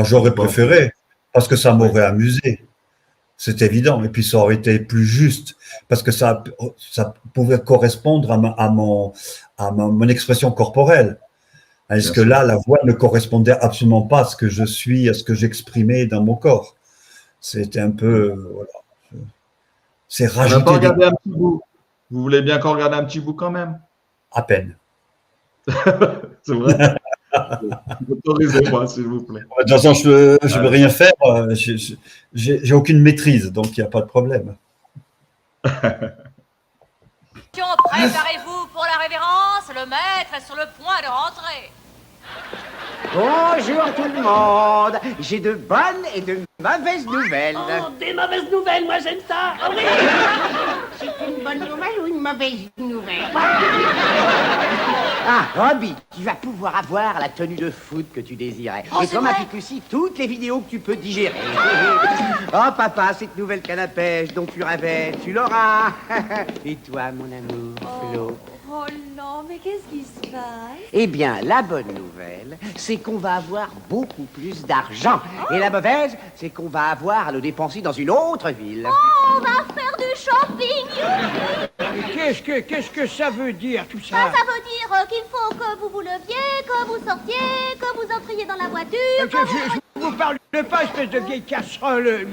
J'aurais préféré, parce que ça m'aurait amusé. C'est évident. Et puis, ça aurait été plus juste, parce que ça pouvait correspondre à mon expression corporelle. Est-ce que là, la voix ne correspondait absolument pas à ce que je suis, à ce que j'exprimais dans mon corps. C'était un peu… voilà. C'est rajouter… On n'a pas regardé un petit bout. Vous voulez bien qu'on regarde un petit bout quand même? À peine. C'est vrai. Autorisez-moi, s'il vous plaît. De toute façon, je ne veux rien faire. J'ai aucune maîtrise, donc il n'y a pas de problème. Préparez-vous pour la révérence. Le maître est sur le point de rentrer. Bonjour tout le monde. J'ai de bonnes et de mauvaises nouvelles. Oh, des mauvaises nouvelles, moi j'aime ça. Oh, oui. C'est une bonne nouvelle ou une mauvaise nouvelle? Ah, Robbie, tu vas pouvoir avoir la tenue de foot que tu désirais. Oh, et comme applique aussi toutes les vidéos que tu peux digérer. Oh papa, cette nouvelle canne à pêche dont tu rêvais, tu l'auras. Et toi, mon amour, Flo? Oh non, mais qu'est-ce qui se passe? Eh bien, la bonne nouvelle, c'est qu'on va avoir beaucoup plus d'argent. Et la mauvaise, c'est qu'on va avoir à le dépenser dans une autre ville. Oh, on va faire du shopping. Qu'est-ce que ça veut dire, tout ça? Ça veut dire qu'il faut que vous vous leviez, que vous sortiez, que vous entriez dans la voiture. Je vous parle pas, espèce de vieille casserole.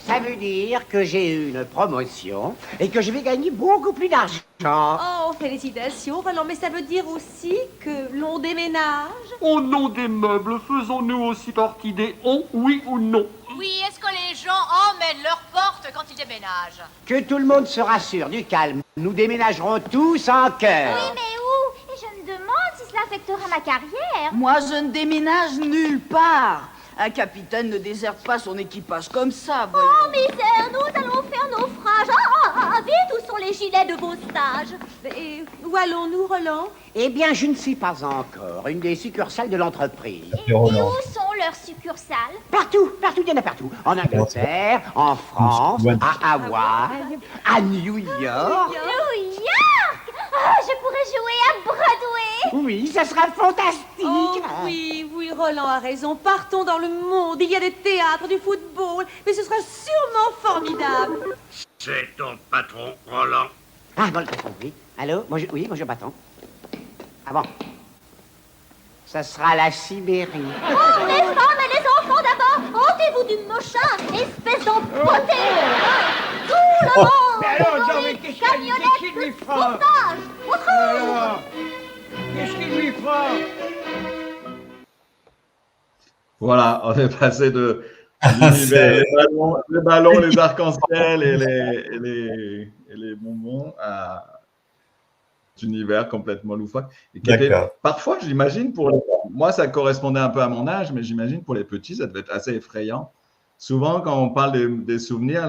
Ça veut dire que j'ai eu une promotion et que je vais gagner beaucoup plus d'argent. Oh, félicitations, Roland, mais ça veut dire aussi que l'on déménage? Au nom des meubles, faisons-nous aussi partie des on, oui ou non? Oui, est-ce que les gens emmènent leurs portes quand ils déménagent? Que tout le monde se rassure, du calme. Nous déménagerons tous en cœur. Oui, mais où? Et je me demande si cela affectera ma carrière. Moi, je ne déménage nulle part. Un capitaine ne déserte pas son équipage comme ça, voyons. Oh, misère, nous allons faire naufrage. Vite, où sont les gilets de vos stages? Et où allons-nous, Roland? Eh bien, je ne sais pas encore. Une des succursales de l'entreprise. Et où sont leurs succursales? Partout, il y en a partout. En Angleterre, en France, à Hawaï, à New York. New York? Oh, je pourrais jouer à Broadway. Oui, ça sera fantastique. Oh, oui, Roland a raison. Partons dans le monde. Il y a des théâtres, du football. Mais ce sera sûrement formidable. C'est ton patron, Roland. Ah, bon, le patron, oui. Allô? Bonjour, oui, bonjour, patron. Ah bon? Ça sera la Sibérie. Oh, les femmes et les enfants d'abord! Ôtez-vous du mochin, espèce d'empoté! Tout le monde! Mais alors, dans non, mais les qu'est-ce camionnettes qu'il lui de fera? sauvetage! Au secours! Alors, qu'est-ce qu'il lui fera? Voilà, on est passé de l'univers, les ballons, les arcs-en-ciel et les bonbons à un univers complètement loufoque. Et qui était, parfois, j'imagine, moi, ça correspondait un peu à mon âge, mais j'imagine pour les petits, ça devait être assez effrayant. Souvent, quand on parle des souvenirs,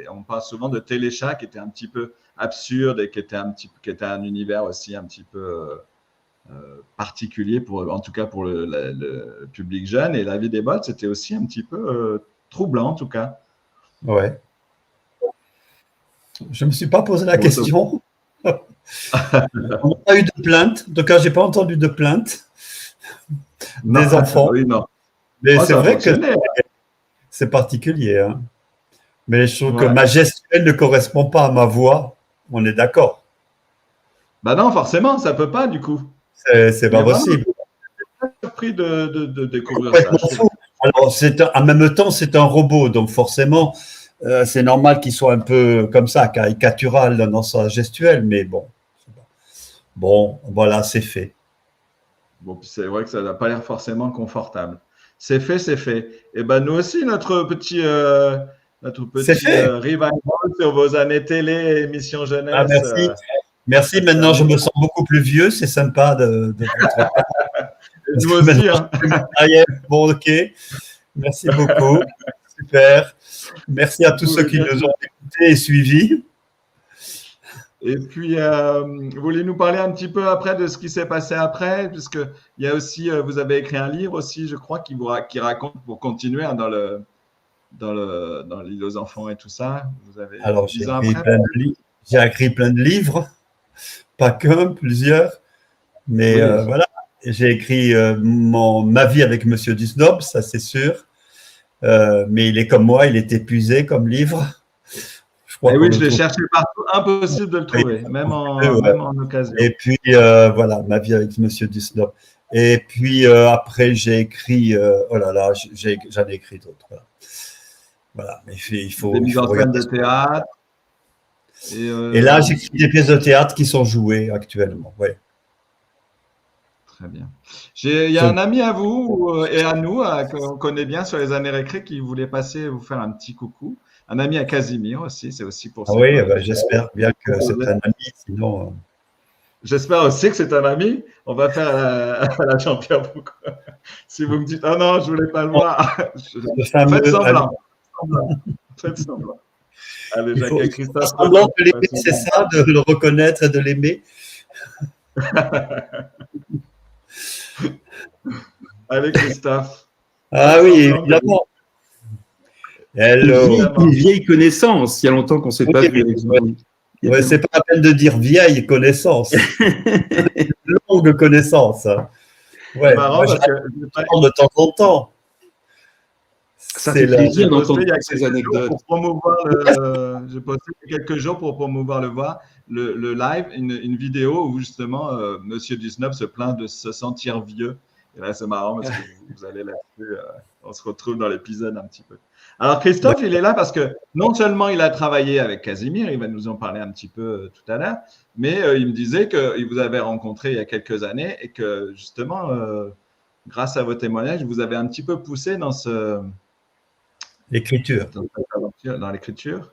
on parle souvent de Téléchat qui était un petit peu absurde et qui était un univers aussi un petit peu particulier, en tout cas pour le public jeune. Et La vie des bottes, c'était aussi un petit peu troublant, en tout cas. Ouais. Je ne me suis pas posé la question. On n'a pas eu de plainte. En tout cas, je n'ai pas entendu de plainte des enfants. Oui, non. Mais c'est vrai que c'est particulier. Hein. Mais je trouve que ma gestuelle ne correspond pas à ma voix. On est d'accord. Bah non, forcément, ça ne peut pas, du coup. C'est pas possible. Je suis surpris de découvrir ça. Alors, en même temps, c'est un robot. Donc, forcément, c'est normal qu'il soit un peu comme ça, caricatural dans sa gestuelle. Mais bon. Bon, voilà, c'est fait. Bon, c'est vrai que ça n'a pas l'air forcément confortable. C'est fait, c'est fait. Et ben nous aussi, notre petit revival sur vos années télé et émissions jeunesse. Ah, merci. Merci. Maintenant, je me sens beaucoup plus vieux. C'est sympa de votre part. Nous aussi. Hein. Bon, ok. Merci beaucoup. Super. Merci à tous ceux qui nous ont écoutés et suivis. Et puis, vous voulez nous parler un petit peu après de ce qui s'est passé après, puisque il y a aussi, vous avez écrit un livre aussi, je crois, qui raconte, pour continuer hein, dans l'île aux enfants et tout ça. Vous avez alors, j'ai écrit plein de livres, pas qu'un, plusieurs, mais voilà. J'ai écrit ma vie avec Monsieur Dusnob, ça c'est sûr, mais il est comme moi, il est épuisé comme livre. Oui, je l'ai cherché partout, impossible de le trouver, même en occasion. Et puis, voilà, ma vie avec Monsieur Dusnob. Et puis, après, j'ai écrit, oh là là, j'en ai écrit d'autres. Voilà, mais il faut. Des mises en scène de théâtre. Et là, j'écris des pièces de théâtre qui sont jouées actuellement, oui. Très bien. Il y a un ami à vous et à nous, qu'on connaît bien sur les années récré, qui voulait passer vous faire un petit coucou. Un ami à Casimir aussi, c'est aussi pour ça. Ah oui, j'espère bien que c'est un ami, sinon… J'espère aussi que c'est un ami. On va faire à la Jean-Pierre Foucault. Si vous me dites « Oh non, je ne voulais pas le voir », faites semblant. Faites semblant. Allez, Jacques et Christophe. Semblant de l'aimer, c'est ça, de le reconnaître et de l'aimer. Allez, Christophe. Ah oui, évidemment. Une vieille connaissance, il y a longtemps qu'on ne s'est pas vu. Ouais, c'est pas la peine de dire vieille connaissance. Une longue connaissance. Ouais, marrant parce que de temps en temps. Ça fait plaisir d'entendre ces anecdotes. J'ai posté il y a quelques jours pour promouvoir le live, une vidéo où justement Monsieur Dusnob se plaint de se sentir vieux. Et là, c'est marrant parce que vous allez là-dessus. On se retrouve dans l'épisode un petit peu. Alors, Christophe, il est là parce que non seulement il a travaillé avec Casimir, il va nous en parler un petit peu tout à l'heure, mais il me disait qu'il vous avait rencontré il y a quelques années et que justement, grâce à vos témoignages, vous avez un petit peu poussé dans l'écriture. Dans l'écriture.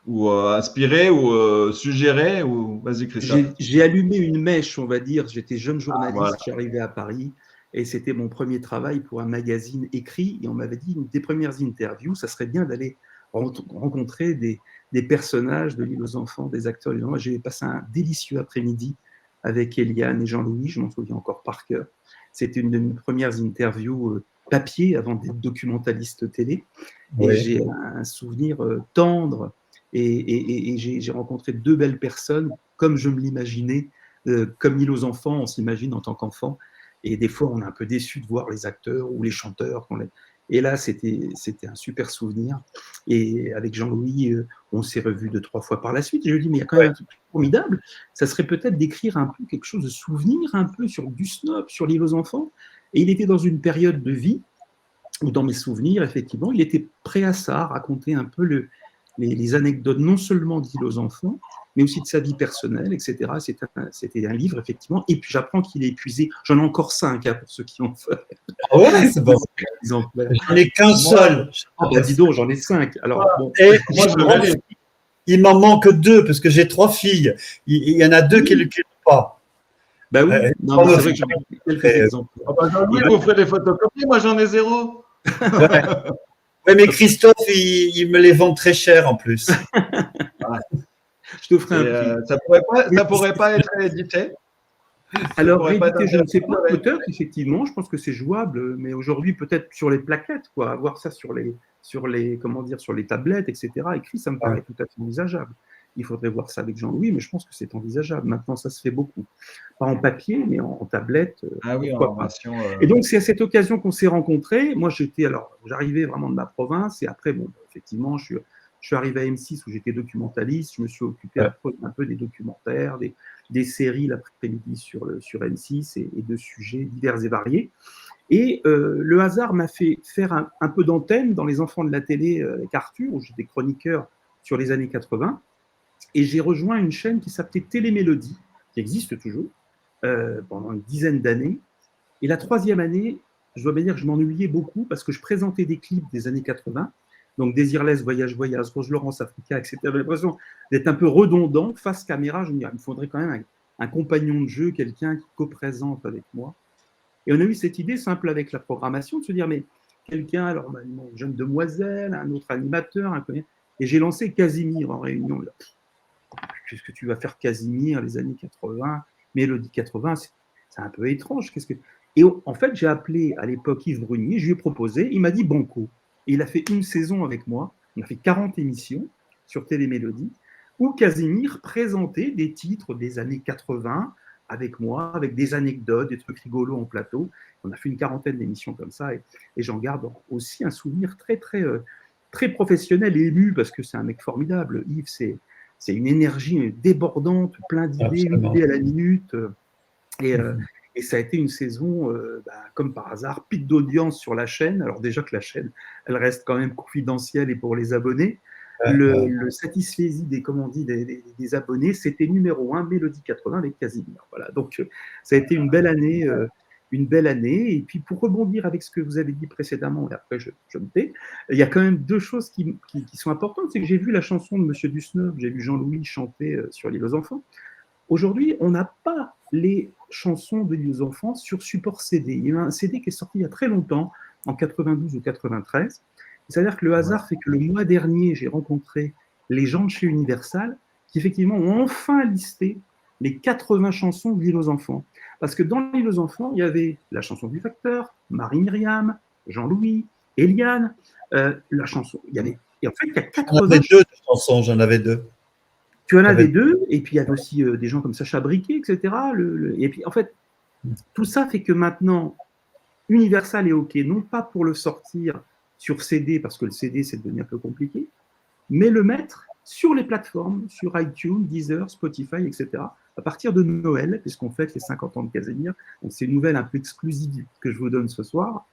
Ou inspiré, ou suggéré, ou vas-y Christophe. J'ai allumé une mèche, on va dire. J'étais jeune journaliste, j'arrivais à Paris. Et c'était mon premier travail pour un magazine écrit. Et on m'avait dit, une des premières interviews, ça serait bien d'aller rencontrer des personnages de l'île aux enfants, des acteurs. J'ai passé un délicieux après-midi avec Eliane et Jean-Louis, je m'en souviens encore par cœur. C'était une de mes premières interviews papier avant d'être documentaliste télé. Et j'ai un souvenir tendre. Et j'ai rencontré deux belles personnes, comme je me l'imaginais, comme l'île aux enfants, on s'imagine en tant qu'enfant. Et des fois, on est un peu déçu de voir les acteurs ou les chanteurs. Et là, c'était un super souvenir. Et avec Jean-Louis, on s'est revus 2-3 fois par la suite. Et je lui ai dit, mais il y a quand même un truc formidable. Ça serait peut-être d'écrire un peu quelque chose de souvenir, un peu sur du Snob, sur l'île aux enfants. Et il était dans une période de vie où, dans mes souvenirs, effectivement, il était prêt à ça, à raconter un peu les anecdotes, non seulement d'île aux enfants, mais aussi de sa vie personnelle, etc. C'était un livre, effectivement. Et puis, j'apprends qu'il est épuisé. J'en ai encore 5, hein, pour ceux qui ont fait. Ah ouais, c'est bon. J'en ai qu'un seul. Ah bah dis donc, j'en ai 5. Alors, bon. Et il m'en manque 2, parce que j'ai 3 filles. Il y en a 2 qui ne l'ont pas. Ben oui, non, c'est vrai que j'en ai quelques exemples. Oui, vous ferez des photocopies, moi j'en ai 0. Oui, mais Christophe, il me les vend très cher en plus. Je te ferai un prix. Ça pourrait pas être édité. Alors, réédité, je ne sais pas, peut-être, effectivement, je pense que c'est jouable, mais aujourd'hui, peut-être sur les plaquettes, quoi, avoir ça sur les tablettes, etc., écrit, ça me paraît tout à fait envisageable. Il faudrait voir ça avec Jean-Louis, mais je pense que c'est envisageable. Maintenant, ça se fait beaucoup. Pas en papier, mais en tablette. Ah oui, en version. Et donc, c'est à cette occasion qu'on s'est rencontrés. Moi, j'arrivais vraiment de ma province, et après, bon, effectivement, je suis arrivé à M6 où j'étais documentaliste. Je me suis occupé un peu des documentaires, des séries l'après-midi sur M6 et de sujets divers et variés. Et le hasard m'a fait faire un peu d'antenne dans Les Enfants de la télé avec Arthur, où j'étais chroniqueur sur les années 80. Et j'ai rejoint une chaîne qui s'appelait Télémélodie, qui existe toujours, pendant une dizaine d'années. Et la 3e année, je dois bien dire que je m'ennuyais beaucoup parce que je présentais des clips des années 80, donc Désirless, Voyage, Rose Laurence, Africa, etc. J'avais l'impression d'être un peu redondant face caméra. Je me disais, il me faudrait quand même un compagnon de jeu, quelqu'un qui co-présente avec moi. Et on a eu cette idée simple avec la programmation de se dire, mais quelqu'un, alors une jeune demoiselle, un autre animateur, et j'ai lancé Casimir en réunion. Qu'est-ce que tu vas faire Casimir, les années 80, Mélodie 80, c'est un peu étrange. Et en fait, j'ai appelé à l'époque Yves Brunier, je lui ai proposé, il m'a dit banco. Et il a fait une saison avec moi, on a fait 40 émissions sur Télémélodie, où Casimir présentait des titres des années 80 avec moi, avec des anecdotes, des trucs rigolos en plateau. On a fait une 40aine d'émissions comme ça, et j'en garde aussi un souvenir très, très, très professionnel et ému, parce que c'est un mec formidable. Yves, c'est une énergie débordante, plein d'idées, une idée à la minute. Et ça a été une saison, comme par hasard, pic d'audience sur la chaîne. Alors déjà que la chaîne, elle reste quand même confidentielle et pour les abonnés. Le satisfaisie des abonnés, c'était numéro 1, Mélodie 80 avec Casimir. Voilà, donc ça a été une belle année. Et puis pour rebondir avec ce que vous avez dit précédemment, et après je me tais, il y a quand même 2 choses qui sont importantes. C'est que j'ai vu la chanson de Monsieur Dusnov, j'ai vu Jean-Louis chanter sur l'île aux enfants. Aujourd'hui, on n'a pas les chansons de l'île aux enfants sur support CD. Il y a eu un CD qui est sorti il y a très longtemps, en 92 ou 93. C'est-à-dire que le hasard fait que le mois dernier, j'ai rencontré les gens de chez Universal qui effectivement ont enfin listé les 80 chansons de l'île aux enfants. Parce que dans l'île aux enfants, il y avait la chanson du Facteur, Marie-Myriam, Jean-Louis, Eliane, la chanson. Il y avait, et en fait, il y a 80 chansons. J'en avais 2. Tu en avais 2, et puis il y avait aussi des gens comme Sacha Briquet, etc. Et puis en fait, tout ça fait que maintenant, Universal est OK, non pas pour le sortir sur CD, parce que le CD, c'est devenu un peu compliqué, mais le mettre sur les plateformes, sur iTunes, Deezer, Spotify, etc., à partir de Noël, puisqu'on fête les 50 ans de Casimir. Donc, c'est une nouvelle un peu exclusive que je vous donne ce soir,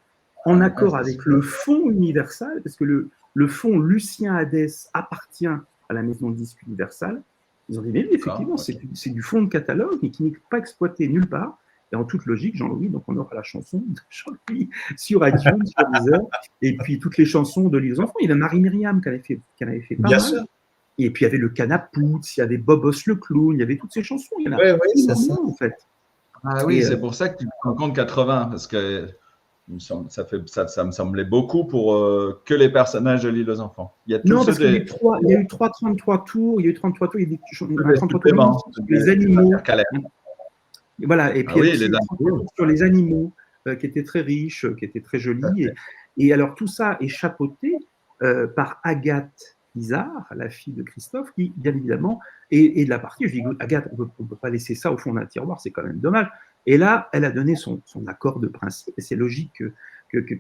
en accord avec le fonds Universal, parce que le fonds Lucien Hadès appartient à la maison de disques Universal. Ils ont dit, mais oui, effectivement, c'est du fonds de catalogue et qui n'est pas exploité nulle part. Et en toute logique, Jean-Louis, donc on aura la chanson de Jean-Louis sur iTunes, sur Deezer, et puis toutes les chansons de l'île aux enfants. Il y avait Marie-Myriam qui en avait fait pas mal. Sûr. Et puis il y avait le Canapouts, il y avait Bobos le clown, il y avait toutes ces chansons. Il y en a énormément, en fait. Ah oui, c'est pour ça que tu prends en compte 80, parce que ça me semblait beaucoup pour que les personnages de l'île aux enfants. Non, parce qu'il y a eu 33 tours, il y a eu 33 tours, il y a eu 33 tours sur les animaux. Voilà, et puis sur les animaux, qui étaient très riches, qui étaient très jolis. Et alors tout ça est chapeauté par Agathe Isard, la fille de Christophe, qui, bien évidemment, est de la partie. Je dis, Agathe, on ne peut pas laisser ça au fond d'un tiroir, c'est quand même dommage. Et là, elle a donné son accord de principe, et c'est logique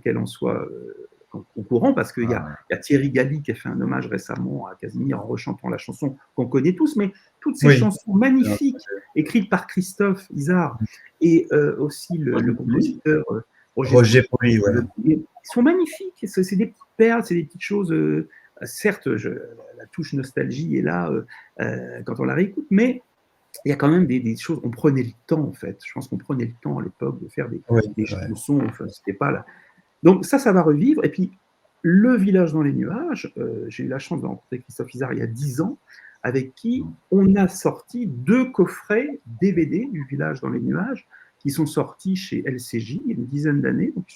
qu'elle en soit au courant parce qu'il y a Thierry Galli qui a fait un hommage récemment à Casimir en rechantant la chanson qu'on connaît tous, mais toutes ces chansons magnifiques écrites par Christophe Izard et aussi le compositeur Roger Poli, ils sont magnifiques. C'est des petites perles, c'est des petites choses. Certes, la touche nostalgie est là quand on la réécoute, mais il y a quand même des choses. On prenait le temps, en fait. Je pense qu'on prenait le temps à l'époque de faire des chansons. Enfin, c'était pas là. Donc ça va revivre. Et puis, Le Village dans les nuages, j'ai eu la chance de rencontrer Christophe Izard il y a 10 ans, avec qui on a sorti 2 coffrets DVD du Village dans les nuages, qui sont sortis chez LCJ il y a une dizaine d'années. Donc,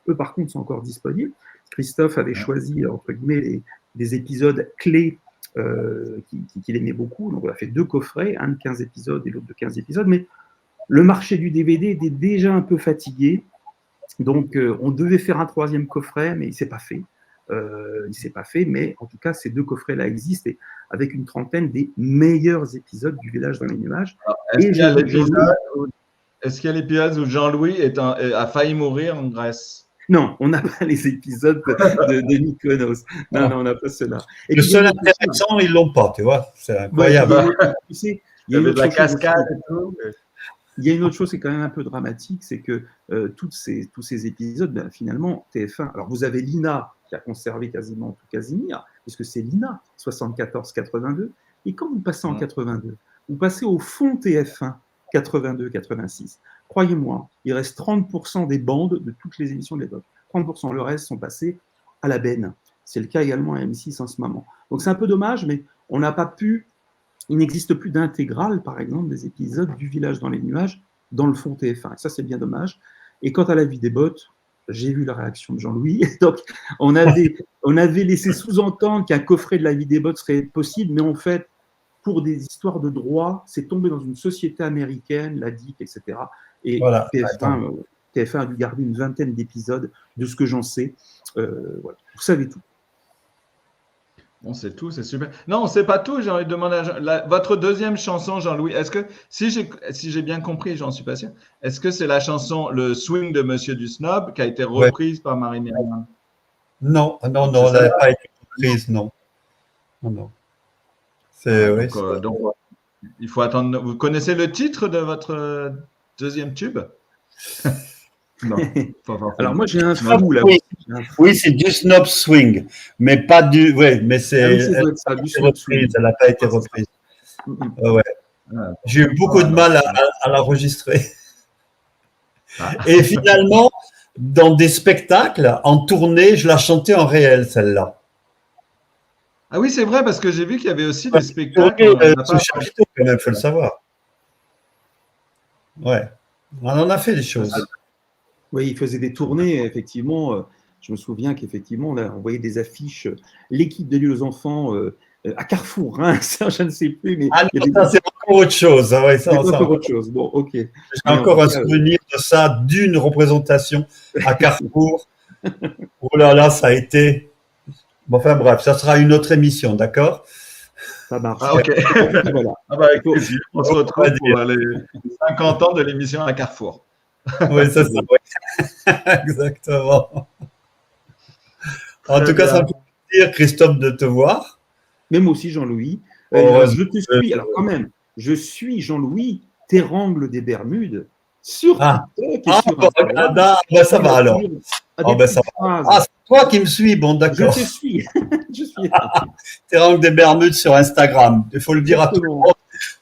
eux, par contre, sont encore disponibles. Christophe avait choisi, entre guillemets, des épisodes clés qu'il aimait beaucoup. Donc, on a fait 2 coffrets, un de 15 épisodes et l'autre de 15 épisodes. Mais le marché du DVD était déjà un peu fatigué. Donc, on devait faire un 3e coffret, mais il ne s'est pas fait. Mais en tout cas, ces 2 coffrets-là existent, et avec une trentaine des meilleurs épisodes du Village dans les nuages. Est-ce qu'il y a l'épisode où Jean-Louis a failli mourir en Grèce? Non, on n'a pas les épisodes de Mykonos. Non, on n'a pas cela. Et le seul intéressant, ils ne l'ont pas, tu vois. C'est incroyable. Il y avait de la cascade et tout. Il y a une autre chose qui est quand même un peu dramatique, c'est que tous ces épisodes, finalement, TF1. Alors, vous avez l'INA qui a conservé quasiment tout Casimir, puisque c'est l'INA, 74-82. Et quand vous passez en 82, vous passez au fond TF1, 82-86. Croyez-moi, il reste 30% des bandes de toutes les émissions de l'époque. 30%, le reste sont passés à la benne. C'est le cas également à M6 en ce moment. Donc c'est un peu dommage, mais on n'a pas pu. Il n'existe plus d'intégrale, par exemple, des épisodes du Village dans les nuages dans le fond TF1. Et ça, c'est bien dommage. Et quant à La vie des bottes, j'ai vu la réaction de Jean-Louis. Donc, on avait laissé sous-entendre qu'un coffret de La vie des bottes serait possible, mais en fait, pour des histoires de droit, c'est tombé dans une société américaine, la DIC, etc. Et voilà, TF1 a dû garder une vingtaine d'épisodes, de ce que j'en sais. Voilà. Vous savez tout. On sait tout, c'est super. Non, on ne sait pas tout. J'ai envie de demander votre 2e chanson, Jean-Louis. Est-ce que, si j'ai bien compris, j'en suis pas sûr, est-ce que c'est la chanson Le Swing de Monsieur du Snob qui a été reprise par Marie-Myriam? Non, elle n'a pas été reprise, non. Donc, il faut attendre. Vous connaissez le titre de votre 2e tube? Non. Alors moi j'ai un fou là. Oui, c'est du Snob Swing, mais pas du. Oui, mais c'est. Elle n'a pas été reprise. J'ai eu beaucoup de mal à l'enregistrer. Et finalement, dans des spectacles, en tournée, je la chantais en réel, celle-là. Ah oui, c'est vrai, parce que j'ai vu qu'il y avait aussi des spectacles. Sous chapiteau, quand même, il faut le savoir. Ouais, on en a fait des choses. Oui, il faisait des tournées, effectivement. Je me souviens qu'effectivement, on voyait des affiches. L'équipe de Nuit aux enfants à Carrefour, hein, ça, je ne sais plus. Mais ça, c'est encore autre chose. Hein, ouais, c'est encore autre chose. Bon, ok. J'ai encore un souvenir de ça, d'une représentation à Carrefour. Oh là là, ça a été. Bon, enfin bref, ça sera une autre émission, d'accord? Ça marche. Ah, ok. Voilà. Avec plaisir. On se retrouve pour les 50 ans de l'émission à Carrefour. Oui, ça, exactement. En tout cas, ça me fait plaisir, Christophe, de te voir. Mais moi aussi, Jean-Louis. Je te suis, alors quand même, je suis Jean-Louis Terrangle des Bermudes sur TikTok et sur Instagram. Ça va alors. C'est toi qui me suis, bon, d'accord. Je te suis. Terrangle des Bermudes sur Instagram. Il faut le dire à tout le monde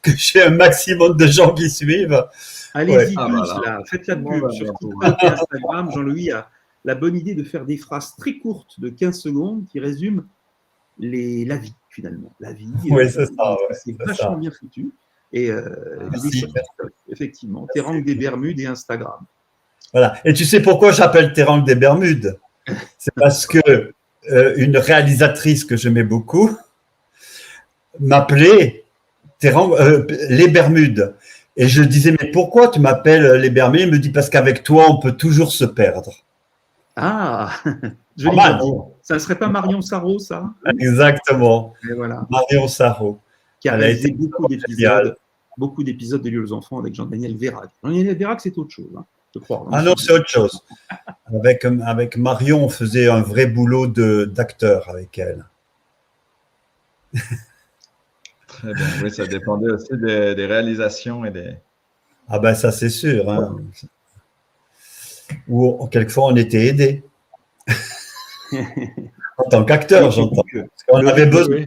que j'ai un maximum de gens qui suivent. Allez-y tous, là, faites la pub sur TikTok et Instagram. Jean-Louis a la bonne idée de faire des phrases très courtes de 15 secondes qui résument la vie, finalement. La vie, oui, c'est ça. C'est vachement bien foutu. Et effectivement, Terrangle des Bermudes et Instagram. Voilà. Et tu sais pourquoi j'appelle Terrangle des Bermudes? C'est parce que une réalisatrice que j'aimais beaucoup m'appelait les Bermudes. Et je disais, mais pourquoi tu m'appelles les Bermudes? Il me dit, parce qu'avec toi, on peut toujours se perdre. Ah, joli. Ça ne serait pas Marion Sarraud, ça? Exactement. Et voilà. Marion Sarraud. Qui a réalisé beaucoup d'épisodes de Nuit aux enfants avec Jean-Daniel Vérac. Jean-Daniel Vérac, c'est autre chose. Hein. je crois. Ah non, c'est autre chose. Avec Marion, on faisait un vrai boulot d'acteur avec elle. Très bien. Oui, ça dépendait aussi des réalisations et des... Ah ben ça, c'est sûr. Hein. Ou quelquefois, on était aidés. En tant qu'acteur, j'entends. Parce qu'on avait besoin.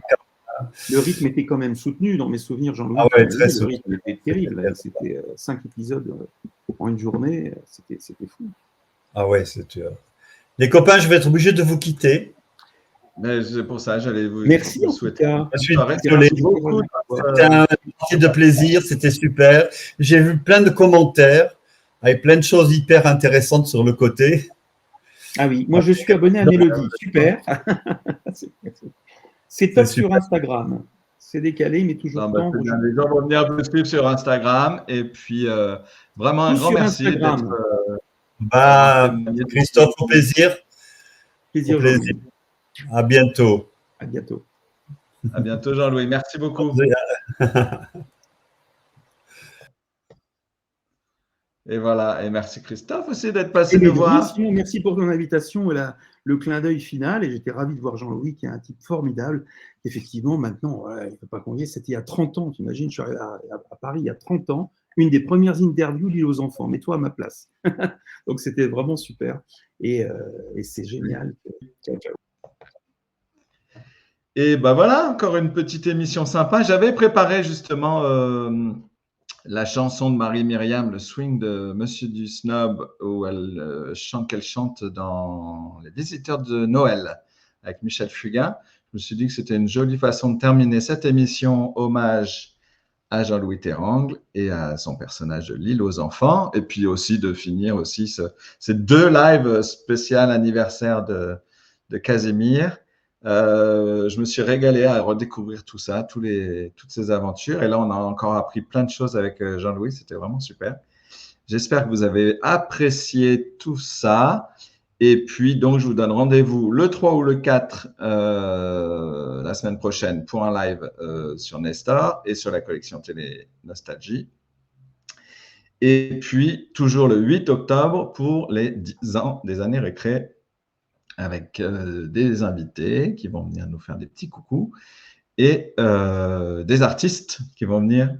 Le rythme était quand même soutenu dans mes souvenirs, Jean-Louis. Ah ouais, très le rythme était terrible. C'était 5 épisodes en une journée. C'était fou. Ah ouais, c'est sûr. Les copains, je vais être obligé de vous quitter. C'est pour ça, j'allais vous Merci vous souhaiter. Je suis désolé. C'était un petit de plaisir, c'était super. J'ai vu plein de commentaires avec plein de choses hyper intéressantes sur le côté. Ah oui, moi je suis abonné à Mélodie, super. C'est top sur Instagram. C'est décalé, mais toujours temps. Les gens vont venir vous suivre sur Instagram. Et puis, vraiment un grand merci d'être. Christophe, au plaisir. Plaisir. Au plaisir. À bientôt. À bientôt. À bientôt, Jean-Louis. Merci beaucoup. Et voilà. Et merci, Christophe, aussi d'être passé nous voir. Merci pour ton invitation et le clin d'œil final. Et j'étais ravi de voir Jean-Louis, qui est un type formidable. Effectivement, maintenant, il ne peut pas convier. C'était il y a 30 ans. Tu imagines, je suis arrivé à Paris il y a 30 ans. Une des premières interviews liées aux enfants. Mets-toi à ma place. Donc, c'était vraiment super. Et c'est génial. Ciao, ciao. Et ben voilà, encore une petite émission sympa. J'avais préparé justement la chanson de Marie-Myriam, le swing de Monsieur du Snob, où qu'elle chante dans Les Visiteurs de Noël avec Michel Fugain. Je me suis dit que c'était une jolie façon de terminer cette émission hommage à Jean-Louis Terrangle et à son personnage de L'île aux enfants, et puis aussi de finir aussi ces 2 lives spécial anniversaire de Casimir. Je me suis régalé à redécouvrir tout ça, toutes ces aventures. Et là, on a encore appris plein de choses avec Jean-Louis. C'était vraiment super. J'espère que vous avez apprécié tout ça. Et puis, donc, je vous donne rendez-vous le 3 ou le 4 la semaine prochaine pour un live sur Nestor et sur la collection télé Nostalgie. Et puis, toujours le 8 octobre pour les 10 ans des années récré, avec des invités qui vont venir nous faire des petits coucous et des artistes qui vont venir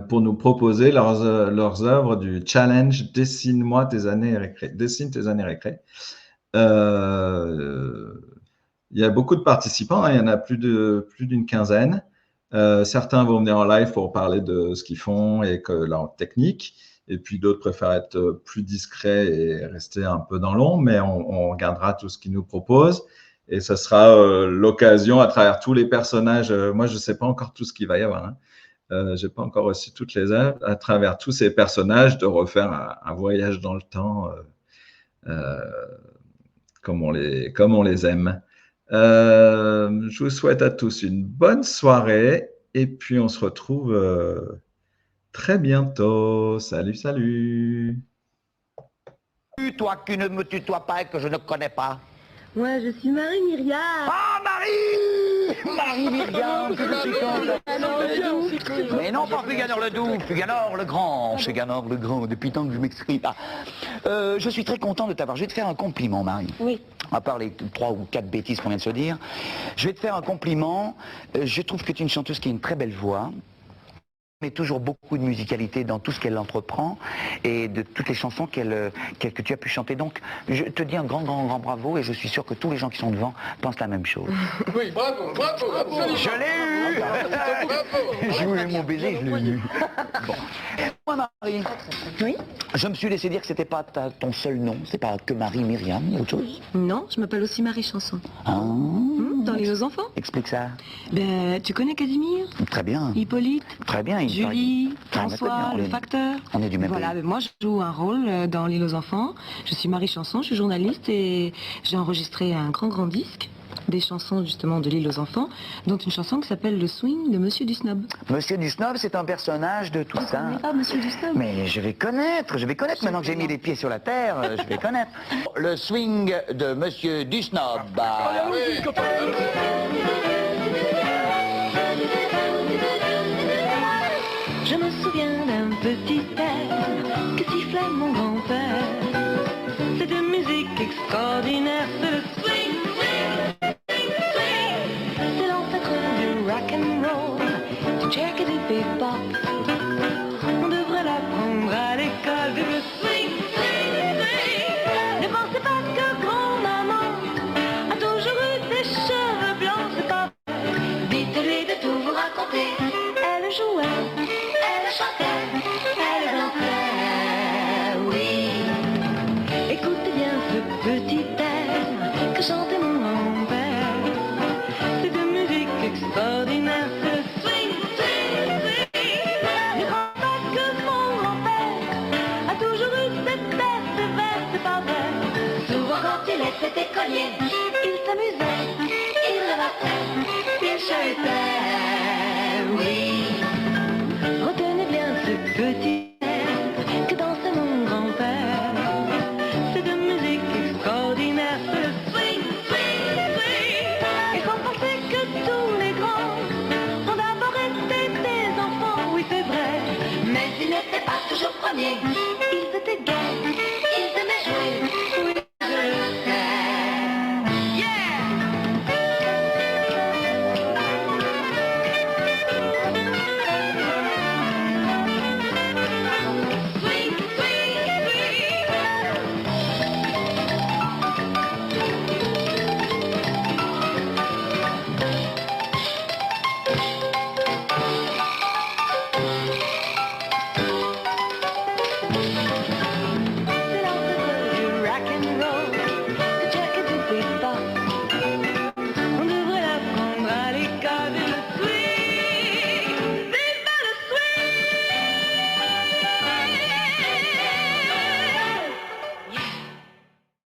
pour nous proposer leurs œuvres du challenge Dessine-moi tes années récré. Dessine tes années récré. Il y a beaucoup de participants, hein, il y en a plus d'une quinzaine. Certains vont venir en live pour parler de ce qu'ils font et que leur technique. Et puis d'autres préfèrent être plus discrets et rester un peu dans l'ombre, mais on regardera tout ce qu'ils nous proposent. Et ce sera l'occasion, à travers tous les personnages, moi je ne sais pas encore tout ce qu'il va y avoir, hein. Je n'ai pas encore reçu toutes les œuvres, à travers tous ces personnages, de refaire un voyage dans le temps comme on les aime. Je vous souhaite à tous une bonne soirée et puis on se retrouve très bientôt. Salut, salut. Toi qui ne me tutoies pas et que je ne connais pas. Moi, je suis Marie-Myriam. Ah, Marie Marie-Myriam, que je suis content. Mais non, pas Fuganor le Doux, Fuganor le Grand. Fuganor le Grand, depuis tant que je m'exprime. Je suis très content de t'avoir. Je vais te faire un compliment, Marie. Oui. À part les 3 ou 4 bêtises qu'on vient de se dire. Je vais te faire un compliment. Je trouve que tu es une chanteuse qui a une très belle voix. Mais toujours beaucoup de musicalité dans tout ce qu'elle entreprend et de toutes les chansons que tu as pu chanter. Donc, je te dis un grand bravo et je suis sûr que tous les gens qui sont devant pensent la même chose. Oui, bravo. Je l'ai eu. Je voulais mon baiser, je l'ai eu. Bon. Moi, Marie, oui, je me suis laissé dire que c'était pas ton seul nom, c'est pas que Marie-Myriam, il y a autre chose. Non, je m'appelle aussi Marie Chanson. Ah. Dans Les aux enfants. Explique ça. Ben, tu connais Casimir? Très bien. Hippolyte? Très bien. Julie, François, le facteur. On est du même Voilà, pays. moi je joue un rôle dans L'île aux enfants. Je suis Marie Chanson, je suis journaliste et j'ai enregistré un grand disque des chansons justement de L'île aux enfants, dont une chanson qui s'appelle Le Swing de Monsieur du Snob. Monsieur du Snob, c'est un personnage de tout ça. Vous connaissez pas Monsieur du Snob? Mais je vais connaître maintenant que j'ai mis les pieds sur la terre, je vais connaître. Le Swing de Monsieur du Snob. Je me souviens d'un petit air que si sifflait mon grand-père. C'est une musique extraordinaire, c'est le swing, swing, swing, swing. C'est l'ancêtre du rock'n'roll, du jerk et du bebop. On devrait l'apprendre à l'école de le swing, swing, swing. Ne pensez pas que grand-maman a toujours eu des cheveux blancs, c'est pas vrai. Dites-lui de tout vous raconter. Elle jouait, elle chantait, elle dansait, oui. Écoutez bien ce petit air que chantait mon grand-père. C'est de musique extraordinaire, c'est le swing, swing, swing. Ne crois pas que mon grand-père a toujours eu cette tête sévère, c'est pas vrai. Souvent quand il était écolier, il s'amusait, il rabattait, il chahutait.